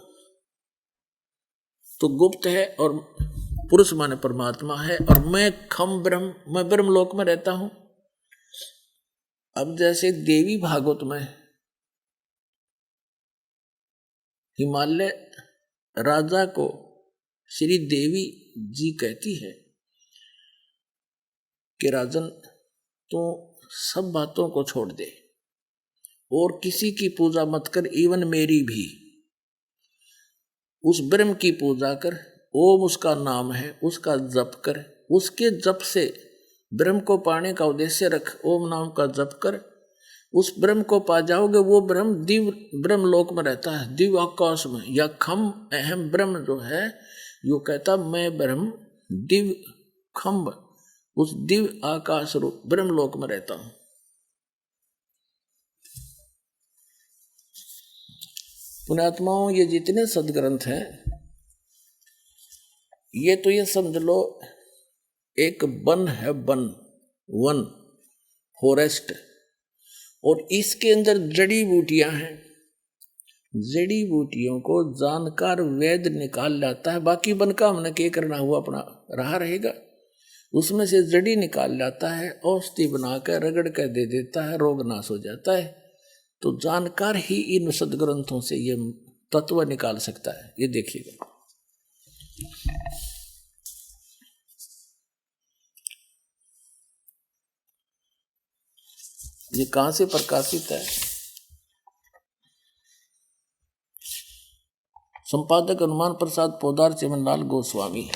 तो गुप्त है, और पुरुष माने परमात्मा है, और मैं खम ब्रह्म, मैं ब्रह्मलोक में रहता हूं। अब जैसे देवी भागवत में हिमालय राजा को श्री देवी जी कहती है कि राजन, तो सब बातों को छोड़ दे और किसी की पूजा मत कर, इवन मेरी भी। उस ब्रह्म की पूजा कर, ओम उसका नाम है, उसका जप कर, उसके जप से ब्रह्म को पाने का उद्देश्य रख, ओम नाम का जप कर, उस ब्रह्म को पा जाओगे। वो ब्रह्म दिव्य ब्रह्म लोक में रहता है, दिव्य आकाश में। या खम अहम ब्रह्म जो है, यो कहता मैं ब्रह्म दिव्य खम्ब, उस दिव्य आकाश रूप ब्रह्म लोक में रहता हूं। पुण्यात्माओं, ये जितने सदग्रंथ हैं, ये तो ये समझ लो एक वन है, वन फॉरेस्ट, और इसके अंदर जड़ी बूटियां हैं। जड़ी बूटियों को जानकार वैद्य निकाल लाता है। बाकी वन का हमने क्या करना हुआ, अपना रहा रहेगा। उसमें से जड़ी निकाल लाता है, औषधि बनाकर रगड़ कर दे देता है, रोग नाश हो जाता है। तो जानकार ही इन सदग्रंथों से ये तत्व निकाल सकता है। ये देखिएगा, ये कहां से प्रकाशित है? संपादक हनुमान प्रसाद पोदार, चिमनलाल गोस्वामी।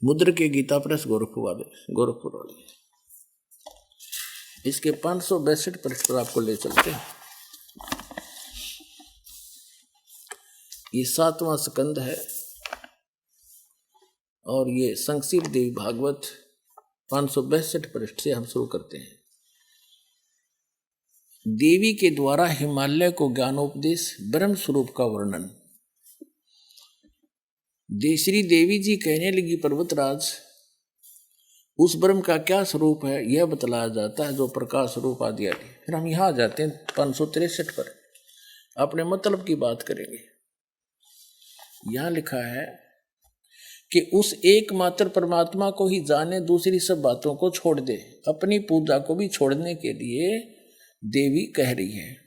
मुद्र के गीता प्रेस, गोरखपुर वाले। इसके 562 पृष्ठ पर आपको ले चलते हैं। ये 7वां स्कंद है और ये संक्षिप्त देवी भागवत 562 पृष्ठ से हम शुरू करते हैं। देवी के द्वारा हिमालय को ज्ञानोपदेश, ब्रह्म स्वरूप का वर्णन। श्री देवी जी कहने लगी, पर्वतराज, उस ब्रह्म का क्या स्वरूप है यह बतलाया जाता है, जो प्रकाश स्वरूप आदि आदि। फिर हम यहाँ आ जाते हैं 563 पर, अपने मतलब की बात करेंगे। यहाँ लिखा है कि उस एकमात्र परमात्मा को ही जाने, दूसरी सब बातों को छोड़ दे। अपनी पूजा को भी छोड़ने के लिए देवी कह रही है।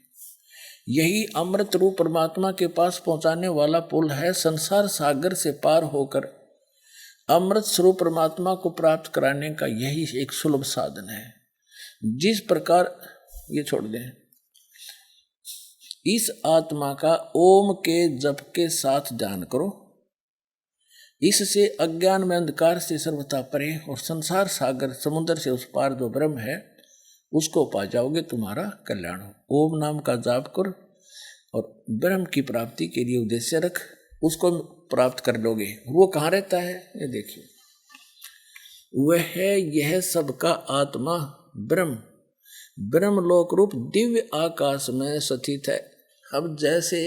यही अमृत रूप परमात्मा के पास पहुंचाने वाला पुल है। संसार सागर से पार होकर अमृत स्वरूप परमात्मा को प्राप्त कराने का यही एक सुलभ साधन है। जिस प्रकार, ये छोड़ दें, इस आत्मा का ओम के जप के साथ ध्यान करो। इससे अज्ञान में अंधकार से सर्वथा परे और संसार सागर समुद्र से उस पार जो ब्रह्म है उसको पा जाओगे, तुम्हारा कल्याण हो। ओम नाम का जाप कर और ब्रह्म की प्राप्ति के लिए उद्देश्य रख, उसको प्राप्त कर लोगे। वो कहाँ रहता है? ये देखिए, वह है यह सबका आत्मा ब्रह्म, ब्रह्मलोक रूप दिव्य आकाश में स्थित है। अब जैसे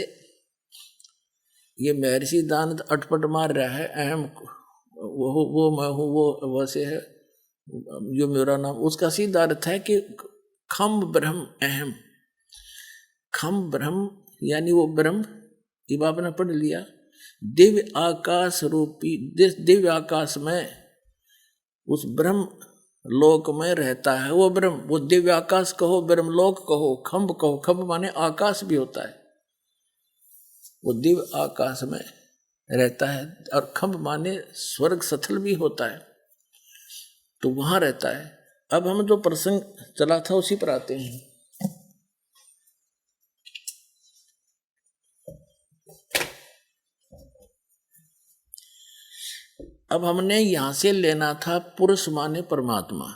ये महर्षि दानव अटपट मार रहा है, अहम वो मैं हूँ, वो वैसे है, जो मेरा नाम, उसका सीधा अर्थ है कि खम ब्रह्म अहम। खम ब्रह्म यानी वो ब्रह्म, ये आपने पढ़ लिया। दिव्य आकाश रूपी, दिव्य आकाश में उस ब्रह्म लोक में रहता है वो ब्रह्म। वो दिव्य आकाश कहो, ब्रह्म लोक कहो, खम्भ कहो। खम्भ माने आकाश भी होता है, वो दिव्य आकाश में रहता है। और खम्भ माने स्वर्ग स्थल भी होता है, तो वहां रहता है। अब हम जो प्रसंग चला था उसी पर आते हैं। अब हमने यहां से लेना था पुरुष माने परमात्मा,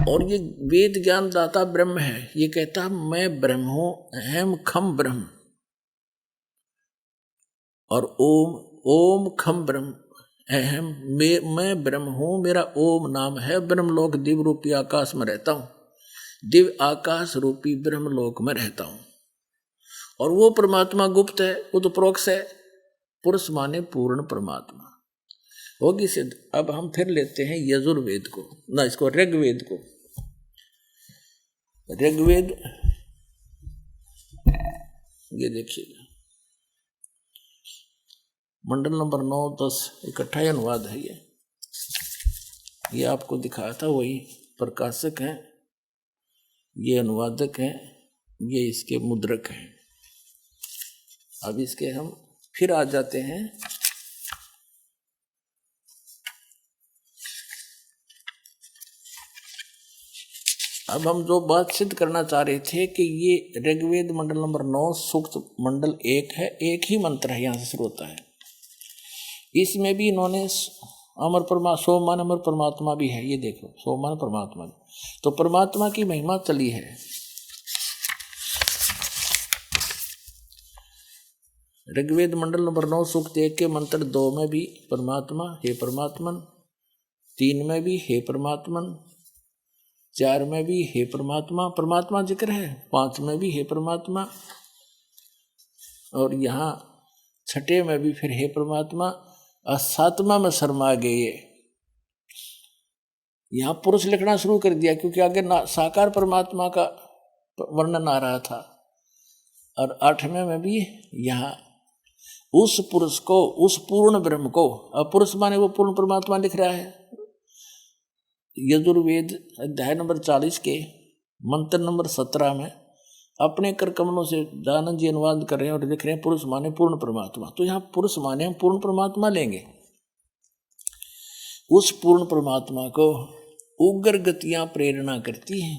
और ये वेद ज्ञान दाता ब्रह्म है। ये कहता मैं ब्रह्म हूं, अहम खम ब्रह्म, और ओम खम ब्रह्म अहम, मैं ब्रह्म हूं, मेरा ओम नाम है। ब्रह्मलोक दिव्य रूपी आकाश में रहता हूं, दिव्य आकाश रूपी ब्रह्मलोक में रहता हूं। और वो परमात्मा गुप्त है, वो तो प्रोक्ष है। पुरुष माने पूर्ण परमात्मा होगी सिद्ध। अब हम फिर लेते हैं यजुर्वेद को, ना इसको ऋग्वेद को। ऋग्वेद ये देखिएगा, मंडल नंबर 9, 10 इकट्ठा ही अनुवाद है। ये आपको दिखाया था, वही प्रकाशक हैं, ये अनुवादक हैं, ये इसके मुद्रक हैं। अब इसके हम फिर आ जाते हैं अब हम जो बात सिद्ध करना चाह रहे थे कि ये ऋग्वेद मंडल नंबर 9 सूक्त मंडल 1 है, एक ही मंत्र है, यहाँ से शुरू होता है। इसमें भी इन्होंने अमर सोमान अमर परमात्मा भी है, ये देखो सोमान परमात्मा, तो परमात्मा की महिमा चली है। ऋग्वेद मंडल नंबर 9 सूक्त 1 के मंत्र 2 में भी परमात्मा, हे परमात्मन, 3 में भी हे परमात्मन, 4 में भी हे परमात्मा, परमात्मा जिक्र है, 5 में भी हे परमात्मा, और यहाँ 6ठे में भी फिर हे परमात्मा, और 7वां में शर्मा गए। यहाँ पुरुष लिखना शुरू कर दिया क्योंकि आगे साकार परमात्मा का वर्णन आ रहा था। और 8वें में भी यहाँ उस पुरुष को, उस पूर्ण ब्रह्म को, अब पुरुष माने वो पूर्ण परमात्मा लिख रहा है। यजुर्वेद अध्याय नंबर 40 के मंत्र नंबर 17 में अपने कर कमलों से दयानंद जी अनुवाद कर रहे हैं और लिख रहे हैं पुरुष माने पूर्ण परमात्मा। तो यहाँ पुरुष माने हम पूर्ण परमात्मा लेंगे। उस पूर्ण परमात्मा को उग्र गतियां प्रेरणा करती हैं,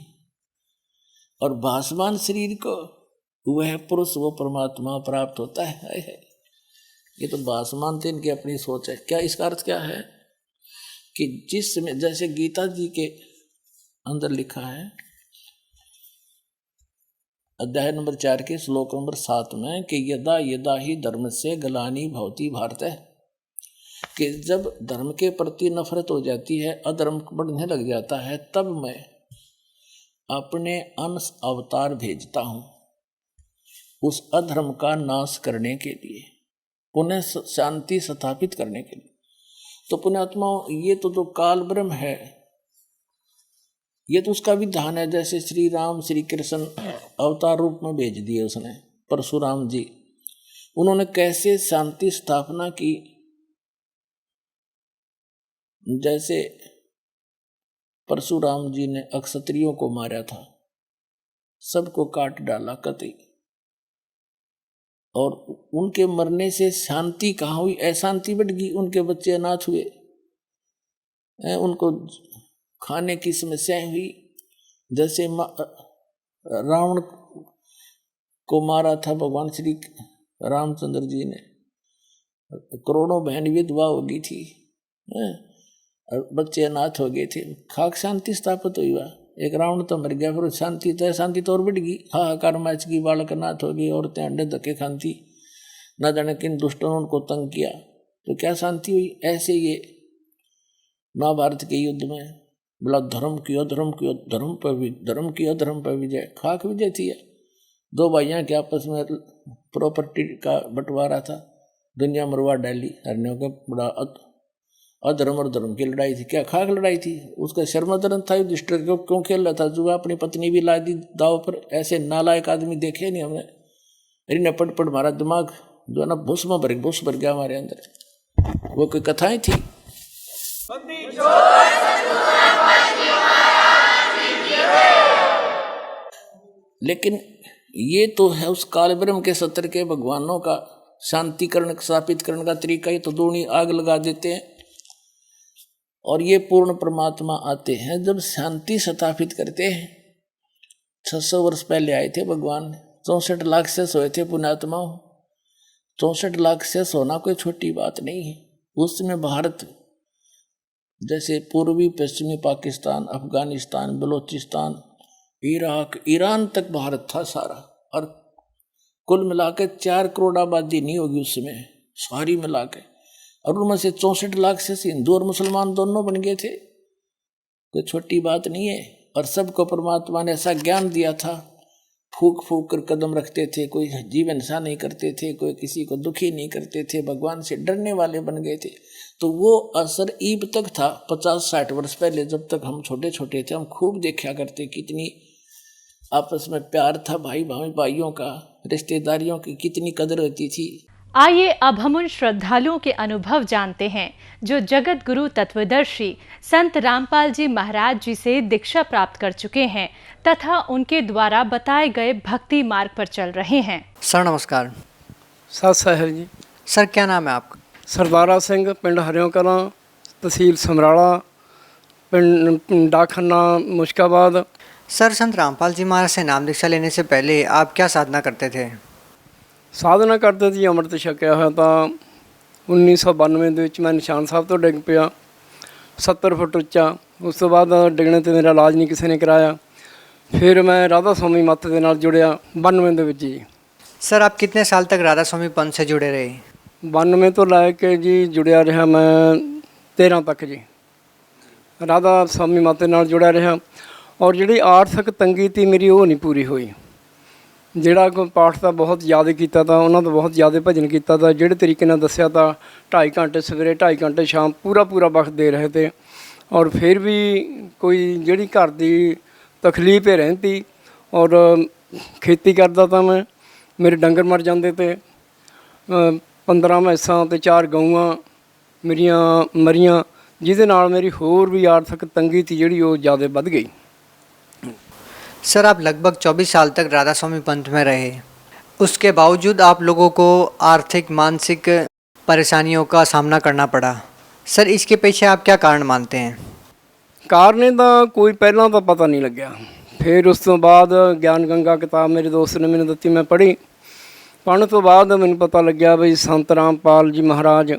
और भासमान शरीर को वह पुरुष, वो परमात्मा प्राप्त होता है। ये तो भासमान थे, इनकी अपनी सोच है। क्या इसका अर्थ क्या है कि जिसमें, जैसे गीता जी के अंदर लिखा है अध्याय नंबर 4 के श्लोक नंबर 7 में कि यदा यदा ही धर्म से गलानी भवती भारत है, कि जब धर्म के प्रति नफरत हो जाती है, अधर्म बढ़ने लग जाता है, तब मैं अपने अंश अवतार भेजता हूँ उस अधर्म का नाश करने के लिए, पुनः शांति स्थापित करने के लिए। तो पुण्यात्माओं, ये तो जो काल ब्रह्म है, ये तो उसका विधान है। जैसे श्री राम श्री कृष्ण अवतार रूप में भेज दिए उसने, परशुराम जी, उन्होंने कैसे शांति स्थापना की। जैसे परशुराम जी ने अक्षत्रियों को मारा था, सबको काट डाला कतई, और उनके मरने से शांति कहाँ हुई? अशांति बढ़ गई। उनके बच्चे अनाथ हुए, उनको खाने की समस्याएं हुई। जैसे रावण को मारा था भगवान श्री रामचंद्र जी ने, करोड़ों बहन विधवा हो गई थी, और बच्चे अनाथ हो गए थे, खाक शांति स्थापित हुई। एक रावण तो मर गया, फिर शांति तो शांति तो और बढ़ गई, हाहाकार मैच की, बालक अनाथ हो गई, औरतें अंडे धक्के खाती, न जाने किन दुष्टों ने उनको तंग किया, तो क्या शांति हुई? ऐसे ये महाभारत के युद्ध में बोला धर्म की अधर्म की, धर्म पर भी धर्म की अधर्म पर विजय, खाक विजय थी। 2 भाइयों के आपस में प्रॉपर्टी का बंटवारा था, दुनिया मरवा डाली, हरने का बड़ा अधर्म और धर्म की लड़ाई थी। क्या खाक लड़ाई थी? उसका शर्मदरन था युधिष्ठिर को, क्यों खेल रहा था? जुआ अपनी पत्नी भी ला दी दाव पर। ऐसे नालायक आदमी देखे नहीं हमने। अरे पट पट मारा दिमाग जो है ना, भूस भर गया हमारे अंदर। वो कोई कथाएं थी? लेकिन ये तो है उस काल ब्रह्म के सत्र के भगवानों का शांतिकरण स्थापित करने का तरीका। ये तो दूनी आग लगा देते हैं, और ये पूर्ण परमात्मा आते हैं जब शांति स्थापित करते हैं। 600 वर्ष पहले आए थे भगवान, 64 लाख से सोए थे पुण्यात्माओं। 64 लाख से सोना कोई छोटी बात नहीं है। उस समय भारत जैसे पूर्वी पश्चिमी पाकिस्तान, अफगानिस्तान, बलोचिस्तान, इराक, ईरान तक भारत था सारा, और कुल मिलाकर 4 करोड़ आबादी नहीं होगी उस समय सारी मिलाकर, और उनमें से 64 लाख से हिंदू और मुसलमान दोनों बन गए थे। कोई छोटी बात नहीं है। और सबको परमात्मा ने ऐसा ज्ञान दिया था, फूक फूक कर कदम रखते थे, कोई जीवन हिंसा नहीं करते थे, कोई किसी को दुखी नहीं करते थे, भगवान से डरने वाले बन गए थे। तो वो असर ईब तक था 50-60 वर्ष पहले, जब तक हम छोटे छोटे थे। हम खूब देखा करते, कितनी आपस में प्यार था, भाइयों का, रिश्तेदारियों की कितनी कदर होती थी। आइए अब हम उन श्रद्धालुओं के अनुभव जानते हैं जो जगत गुरु तत्वदर्शी संत रामपाल जी महाराज जी से दीक्षा प्राप्त कर चुके हैं तथा उनके द्वारा बताए गए भक्ति मार्ग पर चल रहे हैं। सर नमस्कार। सत सहर जी। सर क्या नाम है आपका? सरदारा सिंह, पिंड हरियों कलां, तहसील समराला, पिंड डाकखन्ना, मुश्काबाद। सर संत रामपाल जी महाराज से नाम दीक्षा लेने से पहले आप क्या साधना करते थे? साधना करते थे, अमृत छकिया होया ਤਾਂ 1992 ਦੇ ਵਿੱਚ ਮੈਂ ਨਿਸ਼ਾਨ ਸਾਹਿਬ ਤੋਂ ਡਿੱਗ ਪਿਆ 70 ਫੁੱਟ ਉੱਚਾ। ਉਸ ਤੋਂ ਬਾਅਦ ਡਿੱਗਣੇ ਤੇ ਮੇਰਾ ਇਲਾਜ ਨਹੀਂ ਕਿਸੇ ਨੇ ਕਰਾਇਆ। ਫਿਰ ਮੈਂ ਰਾਧਾ स्वामी मत ਦੇ ਨਾਲ जुड़िया 92 ਦੇ ਵਿੱਚ ਜੀ। सर आप कितने साल तक राधा स्वामी पंथ से जुड़े रहे? 92 ਤੋਂ ਲੈ ਕੇ ਜੀ जुड़िया रहा मैं 13 तक जी। ਰਾਧਾ ਸਵਾਮੀ ਮਾਤਾ ਨਾਲ ਜੁੜਿਆ ਰਿਹਾ। ਔਰ ਜਿਹੜੀ ਆਰਥਿਕ ਤੰਗੀ ਤੀ ਮੇਰੀ ਉਹ ਨਹੀਂ ਪੂਰੀ ਹੋਈ। ਜਿਹੜਾ ਕੋਈ ਪਾਠ ਤਾਂ ਬਹੁਤ ਜ਼ਿਆਦਾ ਕੀਤਾ ਤਾਂ ਉਹਨਾਂ ਦਾ ਬਹੁਤ ਜ਼ਿਆਦਾ ਭਜਨ ਕੀਤਾ ਤਾਂ ਜਿਹੜੇ ਤਰੀਕੇ ਨਾਲ ਦੱਸਿਆ ਤਾਂ 2.5 ਘੰਟੇ ਸਵੇਰੇ 2.5 ਘੰਟੇ ਸ਼ਾਮ ਪੂਰਾ ਵਕਤ ਦੇ ਰਹੇ ਤੇ। ਔਰ ਫਿਰ ਵੀ ਕੋਈ ਜਿਹੜੀ ਘਰ ਦੀ ਤਕਲੀਫ ਹੀ ਰਹਿੰਦੀ। ਔਰ ਖੇਤੀ ਕਰਦਾ ਤਾਂ ਮੈਂ, ਮੇਰੇ ਡੰਗਰ ਮਰ ਜਾਂਦੇ ਤੇ 15 ਮੈਸਾਂ ਤੇ 4 ਗਊਆਂ ਮੇਰੀਆਂ ਮਰੀਆਂ, ਜਿਹਦੇ ਨਾਲ ਮੇਰੀ ਹੋਰ ਵੀ ਆਰਥਿਕ ਤੰਗੀ ਤੀ ਜਿਹੜੀ ਉਹ ਜ਼ਿਆਦਾ ਵੱਧ ਗਈ। सर आप लगभग 24 साल तक राधा स्वामी पंथ में रहे, उसके बावजूद आप लोगों को आर्थिक मानसिक परेशानियों का सामना करना पड़ा। सर इसके पीछे आप क्या कारण मानते हैं? ਕਾਰਨ ਦਾ ਕੋਈ ਪਹਿਲਾਂ ਤਾਂ ਪਤਾ ਨਹੀਂ ਲੱਗਿਆ। ਫਿਰ ਉਸ ਤੋਂ ਬਾਅਦ ਗਿਆਨ ਗੰਗਾ ਕਿਤਾਬ ਮੇਰੇ ਦੋਸਤ ਨੇ ਮੈਨੂੰ ਦਿੱਤੀ, ਮੈਂ ਪੜ੍ਹੀ। ਪੜ੍ਹਨ ਤੋਂ ਬਾਅਦ ਮੈਨੂੰ ਪਤਾ ਲੱਗਿਆ ਵੀ ਸੰਤ ਰਾਮਪਾਲ ਜੀ ਮਹਾਰਾਜ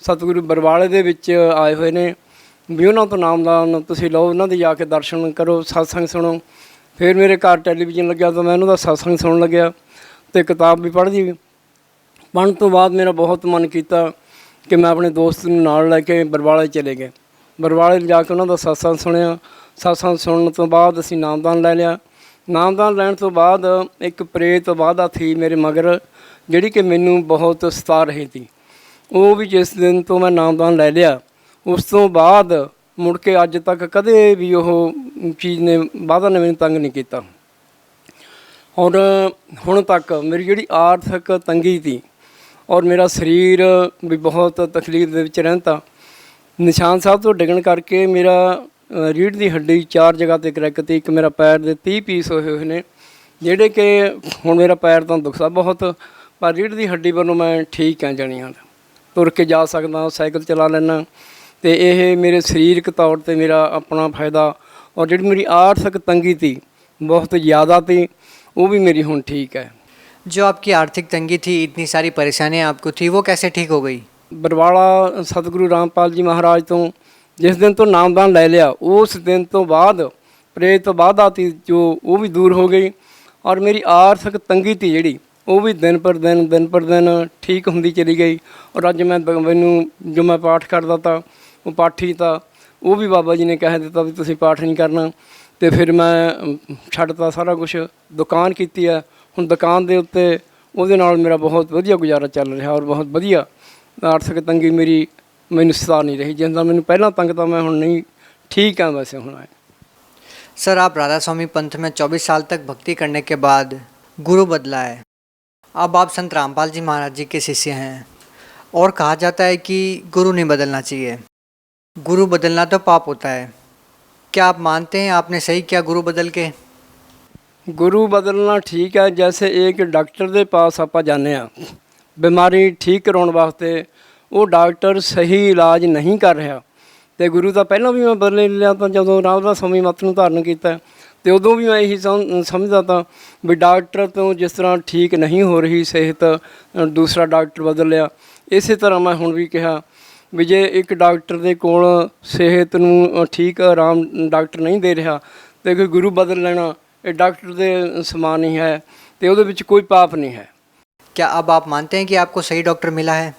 ਸਤਿਗੁਰੂ ਬਰਵਾਲੇ ਦੇ ਵਿੱਚ ਆਏ ਹੋਏ ਨੇ, ਵੀ ਉਹਨਾਂ ਤੋਂ ਨਾਮਦਾਨ ਤੁਸੀਂ ਲਓ, ਉਹਨਾਂ ਦੇ ਜਾ ਕੇ ਦਰਸ਼ਨ ਕਰੋ, ਸਤਸੰਗ ਸੁਣੋ। ਫਿਰ ਮੇਰੇ ਘਰ ਟੈਲੀਵਿਜ਼ਨ ਲੱਗਿਆ ਤਾਂ ਮੈਂ ਉਹਨਾਂ ਦਾ ਸਤਸੰਗ ਸੁਣਨ ਲੱਗਿਆ ਅਤੇ ਕਿਤਾਬ ਵੀ ਪੜ੍ਹਦੀ। ਪੜ੍ਹਨ ਤੋਂ ਬਾਅਦ ਮੇਰਾ ਬਹੁਤ ਮਨ ਕੀਤਾ ਕਿ ਮੈਂ ਆਪਣੇ ਦੋਸਤ ਨੂੰ ਨਾਲ ਲੈ ਕੇ ਬਰਵਾਲੇ ਚਲੇ ਗਏ। ਬਰਵਾਲੇ ਜਾ ਕੇ ਉਹਨਾਂ ਦਾ ਸਤਸੰਗ ਸੁਣਿਆ। ਸਤਸੰਗ ਸੁਣਨ ਤੋਂ ਬਾਅਦ ਅਸੀਂ ਨਾਮਦਾਨ ਲੈ ਲਿਆ। ਨਾਮਦਾਨ ਲੈਣ ਤੋਂ ਬਾਅਦ ਇੱਕ ਪ੍ਰੇਤ ਵਾਧਾ ਥੀ ਮੇਰੇ ਮਗਰ, ਜਿਹੜੀ ਕਿ ਮੈਨੂੰ ਬਹੁਤ ਸਤਾ ਰਹੀ ਸੀ। ਉਹ ਵੀ ਜਿਸ ਦਿਨ ਤੋਂ ਮੈਂ ਨਾਮਦਾਨ ਲੈ ਲਿਆ, ਉਸ ਤੋਂ ਬਾਅਦ ਮੁੜ ਕੇ ਅੱਜ ਤੱਕ ਕਦੇ ਵੀ ਉਹ ਚੀਜ਼ ਨੇ ਵਾਧਾ ਨੇ ਮੈਨੂੰ ਤੰਗ ਨਹੀਂ ਕੀਤਾ। ਔਰ ਹੁਣ ਤੱਕ ਮੇਰੀ ਜਿਹੜੀ ਆਰਥਿਕ ਤੰਗੀ ਸੀ ਔਰ ਮੇਰਾ ਸਰੀਰ ਵੀ ਬਹੁਤ ਤਕਲੀਫ ਦੇ ਵਿੱਚ ਰਹਿੰਦਾ। ਨਿਸ਼ਾਨ ਸਾਹਿਬ ਤੋਂ ਡਿੱਗਣ ਕਰਕੇ ਮੇਰਾ ਰੀੜ੍ਹ ਦੀ ਹੱਡੀ 4 ਜਗ੍ਹਾ 'ਤੇ ਕਰੈਕ ਤੀ। ਇੱਕ ਮੇਰਾ ਪੈਰ ਦੇ 30 ਪੀਸ ਹੋਏ ਨੇ, ਜਿਹੜੇ ਕਿ ਹੁਣ ਮੇਰਾ ਪੈਰ ਤਾਂ ਦੁਖਦਾ ਬਹੁਤ, ਪਰ ਰੀੜ੍ਹ ਦੀ ਹੱਡੀ ਵੱਲੋਂ ਮੈਂ ਠੀਕ ਹਾਂ। ਜਾਣੀ ਹਾਂ ਤੁਰ ਕੇ ਜਾ ਸਕਦਾ, ਸਾਈਕਲ ਚਲਾ ਲੈਂਦਾ। ਅਤੇ ਇਹ ਮੇਰੇ ਸਰੀਰਕ ਤੌਰ 'ਤੇ ਮੇਰਾ ਆਪਣਾ ਫਾਇਦਾ। ਔਰ ਜਿਹੜੀ ਮੇਰੀ ਆਰਥਿਕ ਤੰਗੀ ਤੀ ਬਹੁਤ ਜ਼ਿਆਦਾ ਤੀ, वो भी मेरी ਹੁਣ ठीक है। जो आपकी आर्थिक तंगी थी, इतनी सारी परेशानियां आपको थी, वो कैसे ठीक हो गई? बरवाला सतगुरु रामपाल जी महाराज तो जिस दिन तो नामदान ले लिया, उस दिन तो बाद प्रेत बाधा थी जो वो भी दूर हो गई। और मेरी आर्थिक तंगी थी जी वो भी दिन पर दिन ठीक होंदी चली गई। और अज मैं मैनू जो मैं पाठ करता था वो पाठी था, वो भी बाबा जी ने कह दिता भी तुसीं पाठ नहीं करना। तो फिर मैं छड्डता सारा कुछ, दुकान की है। हुण दुकान के उत्ते उहदे नाल मेरा बहुत वधिया गुजारा चल रहा और बहुत वधिया आर्थिक तंगी मेरी मैनूं सता नहीं रही। जिस तरह मैनूं पहलां तंग था, मैं हुण नहीं ठीक हाँ। वैसे हुण सर आप राधा स्वामी पंथ में 24 साल तक भक्ति करने के बाद गुरु बदला है, अब आप संत रामपाल जी महाराज जी के शिष्य हैं और कहा जाता है कि गुरु नहीं बदलना चाहिए, गुरु बदलना तो पाप होता है। क्या आप मानते हैं आपने सही किया गुरु बदल के? गुरु बदलना ठीक है। जैसे एक डॉक्टर के पास आप जाने बीमारी ठीक कराने वास्ते, वो डॉक्टर सही इलाज नहीं कर रहा, तो गुरु तो पहला भी मैं बदल लिया था जो राधा स्वामी मत नूं धारण किया। तो उदों भी मैं यही समझदा था भी डॉक्टर तो जिस तरह ठीक नहीं हो रही सेहत, दूसरा डॉक्टर बदल लिया। इस तरह मैं हुण भी कहा भी जे एक डॉक्टर के कोल सेहत नूं ठीक आराम डॉक्टर नहीं दे रहा, तो कोई गुरु बदल लेना ये डॉक्टर के समान ही है, तो उहदे विच कोई पाप नहीं है। क्या अब आप मानते हैं कि आपको सही डॉक्टर मिला है?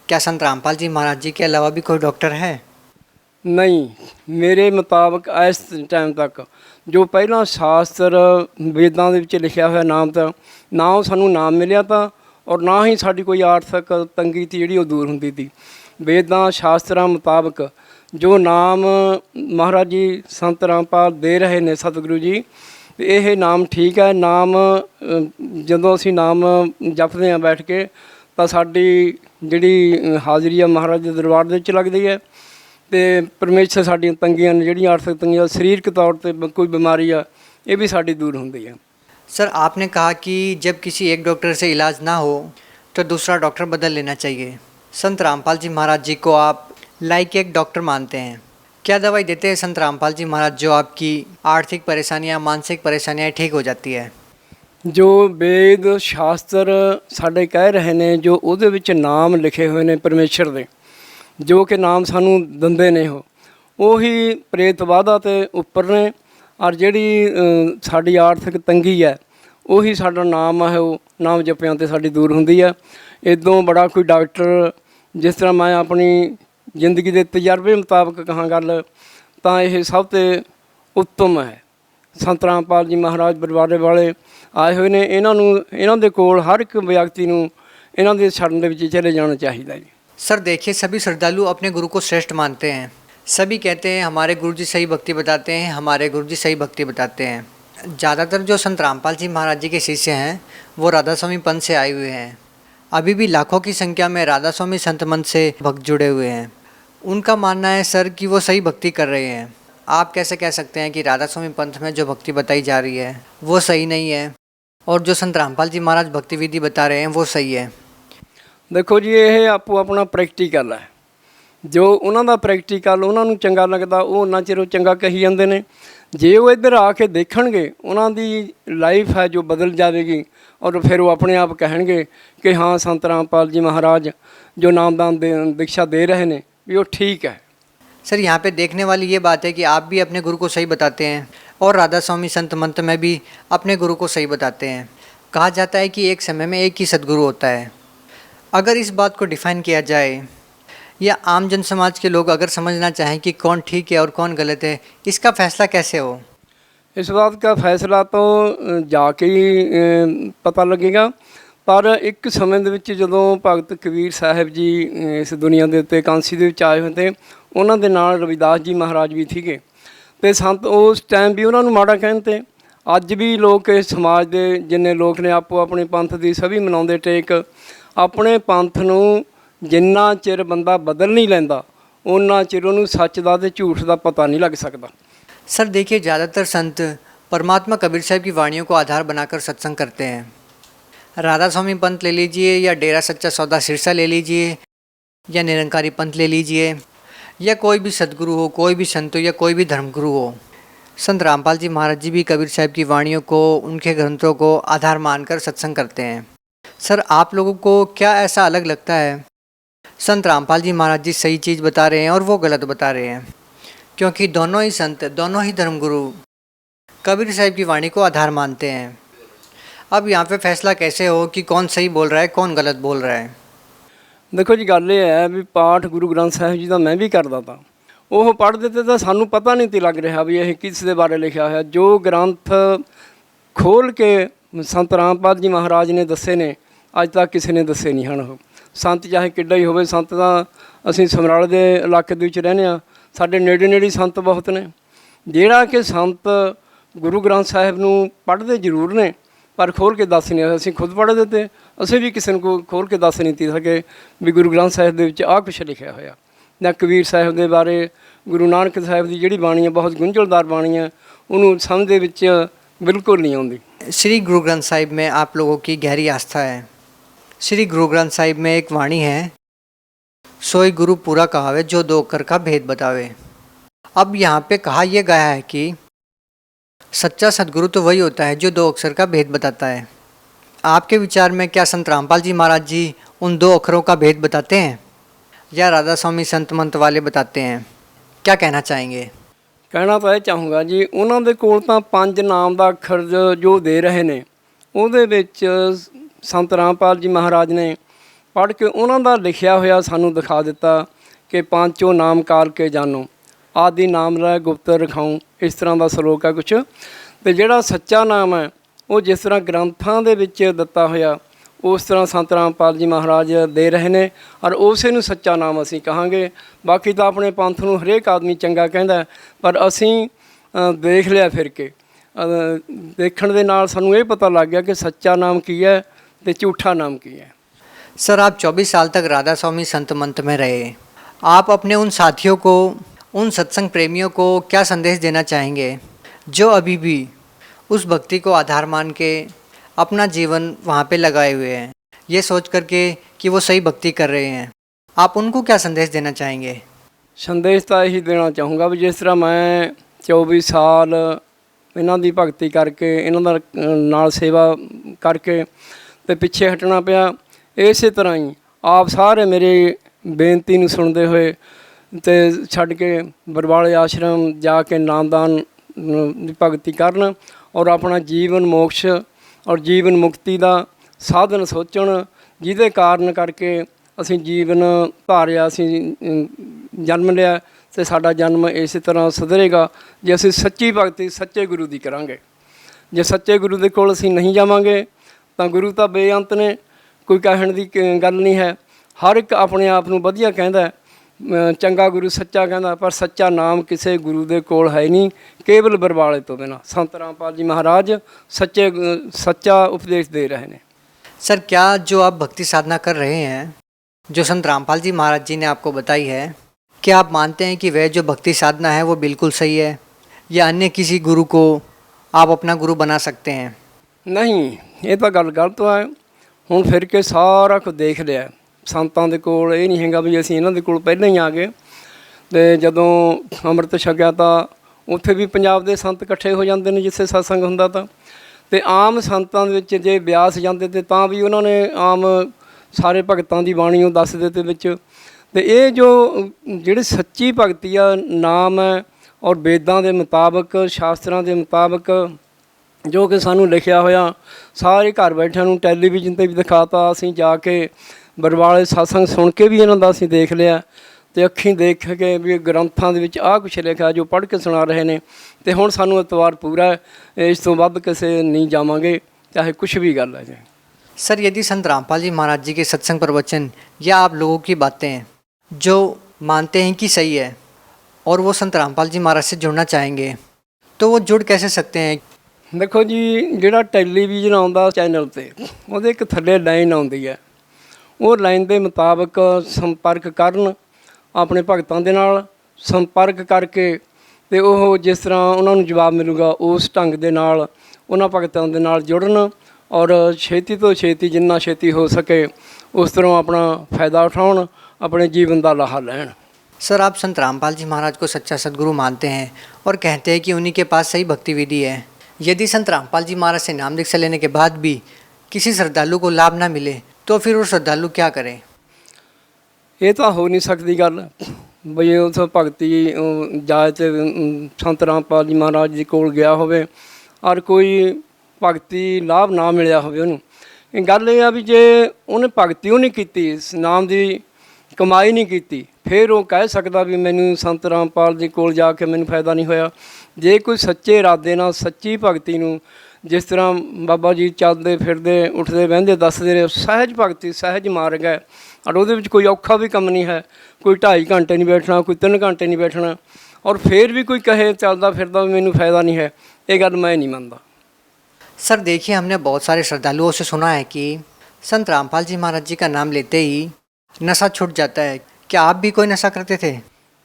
क्या संत रामपाल जी महाराज जी के अलावा भी कोई डॉक्टर है? नहीं, मेरे मुताबिक इस टाइम तक जो पहला शास्त्र वेदां दे विच लिखिया होया नाम था, ना सानू नाम मिलिया था और ना ही साडी कोई आर्थिक तंगी थी जिहड़ी दूर हुंदी थी। वेदां शास्त्रां मुताबिक जो नाम महाराज जी संत रामपाल दे रहे ने सतगुरु जी, ये नाम ठीक है। नाम जदों असीं नाम जपदे हैं बैठ के, तो साडी जिहड़ी हाज़री है महाराज दे दरबार दे विच लगदी है। तो परमेश्वर साडियां तंगियां ने जिहड़ियां आर्थिक तंगियां सरीरक तौर पर कोई बीमारी है, ये भी साडी दूर हुंदी है। सर आपने कहा कि जब किसी एक डॉक्टर से इलाज ना हो तो दूसरा डॉक्टर बदल लेना चाहिए। संत रामपाल जी महाराज जी को आप लाइक एक डॉक्टर मानते हैं, क्या दवाई देते हैं संत रामपाल जी महाराज जो आपकी आर्थिक परेशानियां, मानसिक परेशानियां ठीक हो जाती है? जो वेद शास्त्र साडे कह रहे ने, जो उहदे विच नाम लिखे हुए ने परमेश्वर दे, जो कि नाम सानू दिंदे ने, ਉਹੀ प्रेत वादा ते उपर ने। और जिहड़ी साडी आर्थिक तंगी है, ਉਹੀ साडा नाम है, वो नाम जपियां ते साडी दूर हुंदी है। इदों बड़ा कोई डॉक्टर, जिस तरह मैं अपनी जिंदगी के तजर्बे मुताबिक कहाँ गल, ਤਾਂ ਇਹ ਸਭ ਤੋਂ ਉੱਤਮ ਹੈ। ਸੰਤ ਰਾਮਪਾਲ ਜੀ ਮਹਾਰਾਜ ਬਰਵਾਲੇ ਵਾਲੇ ਆਏ ਹੋਏ ਨੇ, ਇਹਨਾਂ ਦੇ ਕੋਲ ਹਰ ਇੱਕ ਵਿਅਕਤੀ ਨੂੰ ਇਹਨਾਂ ਦੇ ਸ਼ਰਨ ਦੇ ਵਿੱਚ ਚਲੇ जाना चाहिए जी। सर देखिए, सभी श्रद्धालु अपने गुरु को श्रेष्ठ मानते हैं। सभी कहते हैं हमारे गुरु जी सही भक्ति बताते हैं, हमारे गुरु जी सही भक्ति बताते हैं। ज़्यादातर जो संत रामपाल जी महाराज जी के शिष्य हैं वो राधा स्वामी पंथ से आए हुए हैं। अभी भी लाखों की संख्या में राधा स्वामी संत मंच से भक्त जुड़े हुए हैं। उनका मानना है सर कि वो सही भक्ति कर रहे हैं। आप कैसे कह सकते हैं कि राधा स्वामी पंथ में जो भक्ति बताई जा रही है वो सही नहीं है और जो संत रामपाल जी महाराज भक्ति विधि बता रहे हैं वो सही है? देखो जी, ये आपो अपना प्रैक्टिकल है। जो उन्होंने प्रैक्टिकल उन्होंने चंगा लगता वो उन्ना चिर चंगा कही जाते हैं। जे वो इधर आके देखणगे उन्होंने लाइफ है जो बदल जाएगी और फिर वो अपने आप कहेंगे कि हाँ संत रामपाल जी महाराज जो नामदान दीक्षा दे रहे हैं भी वो ठीक है। सर यहाँ पे देखने वाली ये बात है कि आप भी अपने गुरु को सही बताते हैं और राधा स्वामी संत मंत में भी अपने गुरु को सही बताते हैं। कहा जाता है कि एक समय में एक ही सद्गुरु होता है। अगर इस बात को डिफ़ाइन किया जाए या आम जन समाज के लोग अगर समझना चाहें कि कौन ठीक है और कौन गलत है, इसका फैसला कैसे हो? इस बात का फैसला तो जाके ही पता लगेगा। पर एक समय ਦੇ ਵਿੱਚ ਜਦੋਂ ਭਗਤ ਕਬੀਰ ਸਾਹਿਬ ਜੀ ਇਸ ਦੁਨੀਆ ਦੇ ਉੱਤੇ ਕਾਂਸੀ ਦੇ ਵਿੱਚ ਆਏ ਹੋਏ ਤੇ ਉਹਨਾਂ ਦੇ ਨਾਲ ਰਵਿਦਾਸ ਜੀ ਮਹਾਰਾਜ ਵੀ ਸੀਗੇ ਤੇ ਸੰਤ ਉਸ ਟਾਈਮ ਵੀ ਉਹਨਾਂ ਨੂੰ ਮਾੜਾ ਕਹਿੰਦੇ। ਅੱਜ ਵੀ ਲੋਕ ਇਸ ਸਮਾਜ ਦੇ ਜਿੰਨੇ ਲੋਕ ਨੇ ਆਪੋ ਆਪਣੇ ਪੰਥ ਦੀ ਸਭੀ ਮਨਾਉਂਦੇ ਟੇਕ। ਆਪਣੇ ਪੰਥ ਨੂੰ ਜਿੰਨਾ ਚਿਰ ਬੰਦਾ ਬਦਲ नहीं ਲੈਂਦਾ ਉਹਨਾਂ ਚਿਰ ਉਹਨੂੰ ਸੱਚ ਦਾ ਤੇ ਝੂਠ ਦਾ पता नहीं लग सकता। सर देखिए, ज़्यादातर संत परमात्मा कबीर साहब की वाणियों को आधार बनाकर सत्संग करते हैं। राधा स्वामी पंथ ले लीजिए या डेरा सच्चा सौदा सिरसा ले लीजिए या निरंकारी पंथ ले लीजिए या कोई भी सदगुरु हो, कोई भी संत हो या कोई भी धर्मगुरु हो, संत रामपाल जी महाराज जी भी कबीर साहब की वाणियों को, उनके ग्रंथों को आधार मानकर सत्संग करते हैं। सर आप लोगों को क्या ऐसा अलग लगता है संत रामपाल जी महाराज जी सही चीज़ बता रहे हैं और वो गलत बता रहे हैं? क्योंकि दोनों ही संत, दोनों ही धर्मगुरु कबीर साहब की वाणी को आधार मानते हैं। अब यहाँ पे फैसला कैसे हो कि कौन सही बोल रहा है, कौन गलत बोल रहा है? देखो जी, गल ये है भी पाठ गुरु ग्रंथ साहिब जी का मैं भी करता था। वो पढ़ते थे तो सानू पता नहीं ती लग रहा भी यह किस दे बारे लिखा है। जो ग्रंथ खोल के संत रामपाल जी महाराज ने दसे ने अज तक किसी ने दसे नहीं हैं। संत चाहे किड्डा ही होवे, संत का असीं समराले दे इलाके दे विच रहने आ, साडे नेड़े नेड़े संत बहुत ने। जिहड़ा कि संत गुरु ग्रंथ साहिब नूं पढ़दे जरूर ने पर खोल के दस नहीं। असीं खुद पढ़दे ते असीं भी किसी को खोल के दस नहीं ती सके भी गुरु ग्रंथ साहिब दे विच आ कुछ लिखिया होया। ना कबीर साहिब दे बारे, गुरु नानक साहिब की जिहड़ी बाणी है बहुत गुंझलदार बाणी है, उन्होंने समझ दे विच बिल्कुल नहीं आउंदी। श्री गुरु ग्रंथ साहिब में आप लोगों की गहरी आस्था है। श्री गुरु ग्रंथ साहिब में एक वाणी है, सोई गुरु पूरा कहावे जो दो अक्षर का भेद बतावे। अब यहाँ पे कहा यह गया है कि सच्चा सद्गुरु तो वही होता है जो दो अक्षर का भेद बताता है। आपके विचार में क्या संत रामपाल जी महाराज जी उन दो अक्षरों का भेद बताते हैं या राधा स्वामी संत मंत वाले बताते हैं? क्या कहना चाहेंगे? कहना तो यह चाहूँगा जी, उन्होंने कोल तां 5 नाम का अखर जो दे रहे ने ਉਹਦੇ ਵਿੱਚ संत रामपाल जी महाराज ने पढ़ के उन्हों का लिखिया होया सानू दिखा दिता कि पांचों नाम काल के जानो आदि नाम लै गुप्त रखाऊं। इस तरह का सलोक है कुछ। तो जिहड़ा सच्चा नाम है वो जिस तरह ग्रंथां दे विच दिता होया उस तरह संत रामपाल जी महाराज दे रहे ने और उसे नूं सच्चा नाम असीं कहांगे। बाकी तो अपने पंथ नूं हरेक आदमी चंगा कहंदा पर असीं देख लिया फिर के देखण दे नाल सानूं ये पता लग गया कि सच्चा नाम की है तो झूठा नाम की है। सर आप 24 साल तक राधा स्वामी संत मंत में रहे। आप अपने उन साथियों को, उन सत्संग प्रेमियों को क्या संदेश देना चाहेंगे जो अभी भी उस भक्ति को आधार मान के अपना जीवन वहाँ पे लगाए हुए हैं, ये सोच करके कि वो सही भक्ति कर रहे हैं? आप उनको क्या संदेश देना चाहेंगे? संदेश तो यही देना चाहूँगा भी जिस तरह मैं 24 साल इन्हां दी भगती करके इन्हां दा नाल सेवा करके ते पिछे हटना पिया, इस तरह ही आप सारे मेरी बेनती नूं सुनते हुए ते छड्ड के बरवाले आश्रम जाके नामदान दी भगती करन और अपना जीवन मोक्ष और जीवन मुक्ति का साधन सोचण, जिहदे कारण करके असीं जीवन धारिया, असीं जन्म लिया ਤੇ ਸਾਡਾ ਜਨਮ ਇਸੇ ਤਰ੍ਹਾਂ ਸੁਧਰੇਗਾ ਜੇ ਅਸੀਂ ਸੱਚੀ ਭਗਤੀ ਸੱਚੇ ਗੁਰੂ ਦੀ ਕਰਾਂਗੇ। ਜੇ ਸੱਚੇ ਗੁਰੂ ਦੇ ਕੋਲ ਅਸੀਂ ਨਹੀਂ ਜਾਵਾਂਗੇ ਤਾਂ ਗੁਰੂ ਤਾਂ ਬੇਅੰਤ ਨੇ, ਕੋਈ ਕਹਿਣ ਦੀ ਗੱਲ ਨਹੀਂ ਹੈ। ਹਰ ਇੱਕ ਆਪਣੇ ਆਪ ਨੂੰ ਵਧੀਆ ਕਹਿੰਦਾ, ਚੰਗਾ ਗੁਰੂ ਸੱਚਾ ਕਹਿੰਦਾ, ਪਰ ਸੱਚਾ ਨਾਮ ਕਿਸੇ ਗੁਰੂ ਦੇ ਕੋਲ ਹੈ ਨਹੀਂ, ਕੇਵਲ ਬਰਵਾਲੇ ਤੋਂ ਬਿਨਾਂ। ਸੰਤ ਰਾਮपाल जी महाराज सच्चा उपदेश दे रहे हैं। सर क्या जो आप भक्ति साधना कर रहे हैं, जो संत रामपाल जी महाराज जी ने आपको बताई है, क्या आप मानते हैं कि वह जो भक्ति साधना है वो बिल्कुल सही है, या अन्य किसी गुरु को आप अपना गुरु बना सकते हैं? नहीं, ये तो गल गलत है। हुण फिर के सारा कुछ देख लिया संतां दे कोल, ये नहीं हैगा भी असीं इन्हां दे कोल पहलां ही आ गए। ते जदों ਅੰਮ੍ਰਿਤ ਛਕਿਆ ਤਾਂ ਉੱਥੇ ਵੀ ਪੰਜਾਬ ਦੇ ਸੰਤ ਇਕੱਠੇ ਹੋ ਜਾਂਦੇ ਨੇ ਜਿੱਥੇ ਸਤਸੰਗ ਹੁੰਦਾ ਤਾਂ, ਤੇ ਆਮ ਸੰਤਾਂ ਦੇ ਵਿੱਚ ਜੇ ਬਿਆਸ ਜਾਂਦੇ ਤੇ ਤਾਂ ਵੀ ਉਹਨਾਂ ਨੇ ਆਮ ਸਾਰੇ ਭਗਤਾਂ ਦੀ ਬਾਣੀ ਉਹ ਦੱਸਦੇ ਤੇ ਵਿੱਚ। ਤੇ ਇਹ ਜੋ ਜਿਹੜੀ ਸੱਚੀ ਭਗਤੀ ਆ, ਨਾਮ ਹੈ ਔਰ ਵੇਦਾਂ ਦੇ ਮੁਤਾਬਕ, ਸ਼ਾਸਤਰਾਂ ਦੇ ਮੁਤਾਬਕ ਜੋ ਕਿ ਸਾਨੂੰ ਲਿਖਿਆ ਹੋਇਆ ਸਾਰੇ ਘਰ ਬੈਠਿਆਂ ਨੂੰ ਟੈਲੀਵਿਜ਼ਨ 'ਤੇ ਵੀ ਦਿਖਾਤਾ। ਅਸੀਂ ਜਾ ਕੇ ਬਰਵਾਲੇ ਸਤਸੰਗ ਸੁਣ ਕੇ ਵੀ ਇਹਨਾਂ ਦਾ ਅਸੀਂ ਦੇਖ ਲਿਆ, ਤੇ ਅੱਖੀਂ ਦੇਖ ਕੇ ਵੀ ਗ੍ਰੰਥਾਂ ਦੇ ਵਿੱਚ ਆਹ ਕੁਛ ਲਿਖਿਆ ਜੋ ਪੜ੍ਹ ਕੇ ਸੁਣਾ ਰਹੇ ਨੇ। ਤੇ ਹੁਣ ਸਾਨੂੰ ਇਤਵਾਰ ਪੂਰਾ ਹੈ, ਇਸ ਤੋਂ ਵੱਧ ਕਿਸੇ ਨਹੀਂ ਜਾਵਾਂਗੇ, ਚਾਹੇ ਕੁਛ ਵੀ ਗੱਲ ਹੈ ਜੀ। सर यदि संत रामपाल जी महाराज जी के सत्संग प्रवचन या आप लोगों की बातें जो मानते हैं कि सही है और वो संत रामपाल जी महाराज से जुड़ना चाहेंगे तो वो जुड़ कैसे सकते हैं? देखो जी, ਜਿਹੜਾ ਟੈਲੀਵਿਜ਼ਨ ਆਉਂਦਾ ਚੈਨਲ 'ਤੇ ਉਹਦੇ ਇੱਕ ਥੱਲੇ ਲਾਈਨ ਆਉਂਦੀ ਹੈ, ਉਹ ਲਾਈਨ ਦੇ ਮੁਤਾਬਕ ਸੰਪਰਕ ਕਰਨ, ਆਪਣੇ ਭਗਤਾਂ ਦੇ ਨਾਲ ਸੰਪਰਕ ਕਰਕੇ ਤੇ ਉਹ ਜਿਸ ਤਰ੍ਹਾਂ ਉਹਨਾਂ ਨੂੰ ਜਵਾਬ ਮਿਲੂਗਾ ਉਸ ਢੰਗ ਦੇ ਨਾਲ ਉਹਨਾਂ ਭਗਤਾਂ ਦੇ ਨਾਲ ਜੁੜਨ ਔਰ ਛੇਤੀ ਤੋਂ ਛੇਤੀ ਜਿੰਨਾ ਛੇਤੀ ਹੋ ਸਕੇ ਉਸ ਤਰ੍ਹਾਂ ਆਪਣਾ फ़ायदा उठाउण, अपने जीवन का लाहा लैण। सर आप संत रामपाल जी महाराज को सच्चा सदगुरु मानते हैं और कहते हैं कि उन्हीं के पास सही भक्ति विधि है। यदि संत रामपाल जी महाराज से नाम दीक्षा लेने के बाद भी किसी श्रद्धालु को लाभ ना मिले तो फिर वो श्रद्धालु क्या करे? ये तो हो नहीं सकती गल बई उस भगती जाए तो संत रामपाल जी महाराज जी कोल गया होवे और कोई भगती लाभ ना मिलिया होवे उन्हें। गल ये आ भी जे उन्हें भगती नहीं की, नाम की कमाई नहीं की, फिर वो कह सकता भी मैनू संत रामपाल जी कोल जाके मैनू फायदा नहीं होया। जे कोई सच्चे इरादे नाल सच्ची भगती नूं जिस तरह बाबा जी चलते फिरते उठते बहते दसते रहे, सहज भगती सहज मार्ग है और वो कोई औखा भी कम नहीं है, कोई 2.5 घंटे नहीं बैठना, कोई 3 घंटे नहीं बैठना, और फिर भी कोई कहे चलता फिरता मैनू फायदा नहीं है, ये गल मैं नहीं मानता। सर देखिए, हमने बहुत सारे श्रद्धालुओं से सुना है कि संत रामपाल जी महाराज जी का नाम लेते ही नशा छूट जाता है। क्या आप भी कोई नशा करते थे?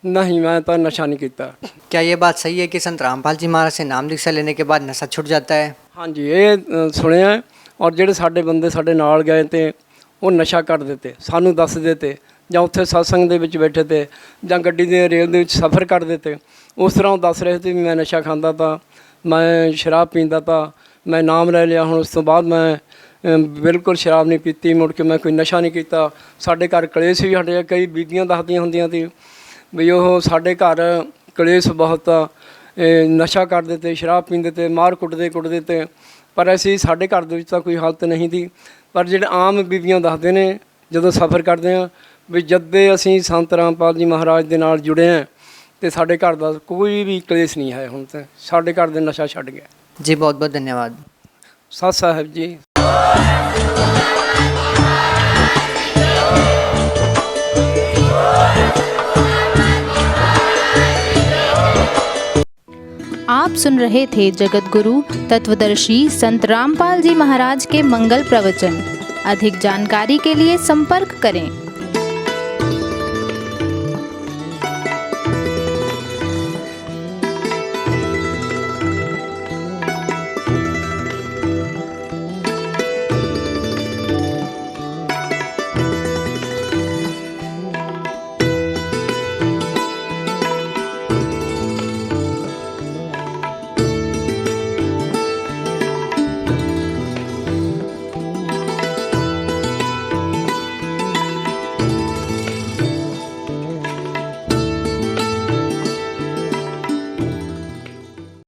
नहीं, मैं तो नशा नहीं किया। क्या ये बात सही है कि संत रामपाल जी महाराज से नाम दीक्षा लेने के बाद नशा छूट जाता है? हाँ जी, ये सुनिया है। और ਜਿਹੜੇ ਸਾਡੇ ਬੰਦੇ ਸਾਡੇ ਨਾਲ ਗਏ ਤੇ ਉਹ ਨਸ਼ਾ ਕਰਦੇ ਤੇ ਸਾਨੂੰ ਦੱਸਦੇ ਤੇ ਜਾਂ ਉੱਥੇ ਸਤਸੰਗ ਦੇ ਵਿੱਚ ਬੈਠੇ ਤੇ ਜਾਂ ਗੱਡੀ ਦੇ ਰੇਲ ਦੇ ਵਿੱਚ ਸਫ਼ਰ ਕਰਦੇ ਤੇ ਉਸ ਤਰ੍ਹਾਂ ਉਹ ਦੱਸ ਰਹੇ ਸੀ ਵੀ ਮੈਂ ਨਸ਼ਾ ਖਾਂਦਾ ਤਾਂ, ਮੈਂ ਸ਼ਰਾਬ ਪੀਂਦਾ ਤਾਂ, ਮੈਂ ਨਾਮ ਲੈ ਲਿਆ, ਹੁਣ ਉਸ ਤੋਂ ਬਾਅਦ ਮੈਂ ਬਿਲਕੁਲ ਸ਼ਰਾਬ ਨਹੀਂ ਪੀਤੀ, ਮੁੜ ਕੇ ਮੈਂ ਕੋਈ ਨਸ਼ਾ ਨਹੀਂ ਕੀਤਾ। ਸਾਡੇ ਘਰ ਕਲੇਸ਼ ਵੀ ਸਾਡੇ ਕਈ ਬੀਬੀਆਂ ਦੱਸਦੀਆਂ ਹੁੰਦੀਆਂ ਸੀ ਵੀ ਉਹ ਸਾਡੇ ਘਰ ਕਲੇਸ਼ ਬਹੁਤ ਆ, ਨਸ਼ਾ ਕਰਦੇ ਤੇ, ਸ਼ਰਾਬ ਪੀਂਦੇ ਤੇ, ਮਾਰ ਕੁੱਟਦੇ ਤੇ, ਪਰ ਅਸੀਂ ਸਾਡੇ ਘਰ ਦੇ ਵਿੱਚ ਤਾਂ ਕੋਈ ਹਾਲਤ ਨਹੀਂ ਸੀ। ਪਰ ਜਿਹੜੇ ਆਮ ਬੀਬੀਆਂ ਦੱਸਦੇ ਨੇ ਜਦੋਂ ਸਫ਼ਰ ਕਰਦੇ ਹਾਂ ਵੀ ਜਦ ਅਸੀਂ ਸੰਤ ਰਾਮਪਾਲ ਜੀ ਮਹਾਰਾਜ ਦੇ ਨਾਲ ਜੁੜੇ ਹਾਂ ਤੇ ਸਾਡੇ ਘਰ ਦਾ ਕੋਈ ਵੀ ਕਲੇਸ਼ ਨਹੀਂ ਹੈ। ਹੁਣ ਤਾਂ ਸਾਡੇ ਘਰ ਦੇ ਨਸ਼ਾ ਛੱਡ ਗਿਆ जी। बहुत बहुत धन्यवाद। सत साहिब जी। आप सुन रहे थे जगत गुरु तत्वदर्शी संत रामपाल जी महाराज के मंगल प्रवचन। अधिक जानकारी के लिए संपर्क करें।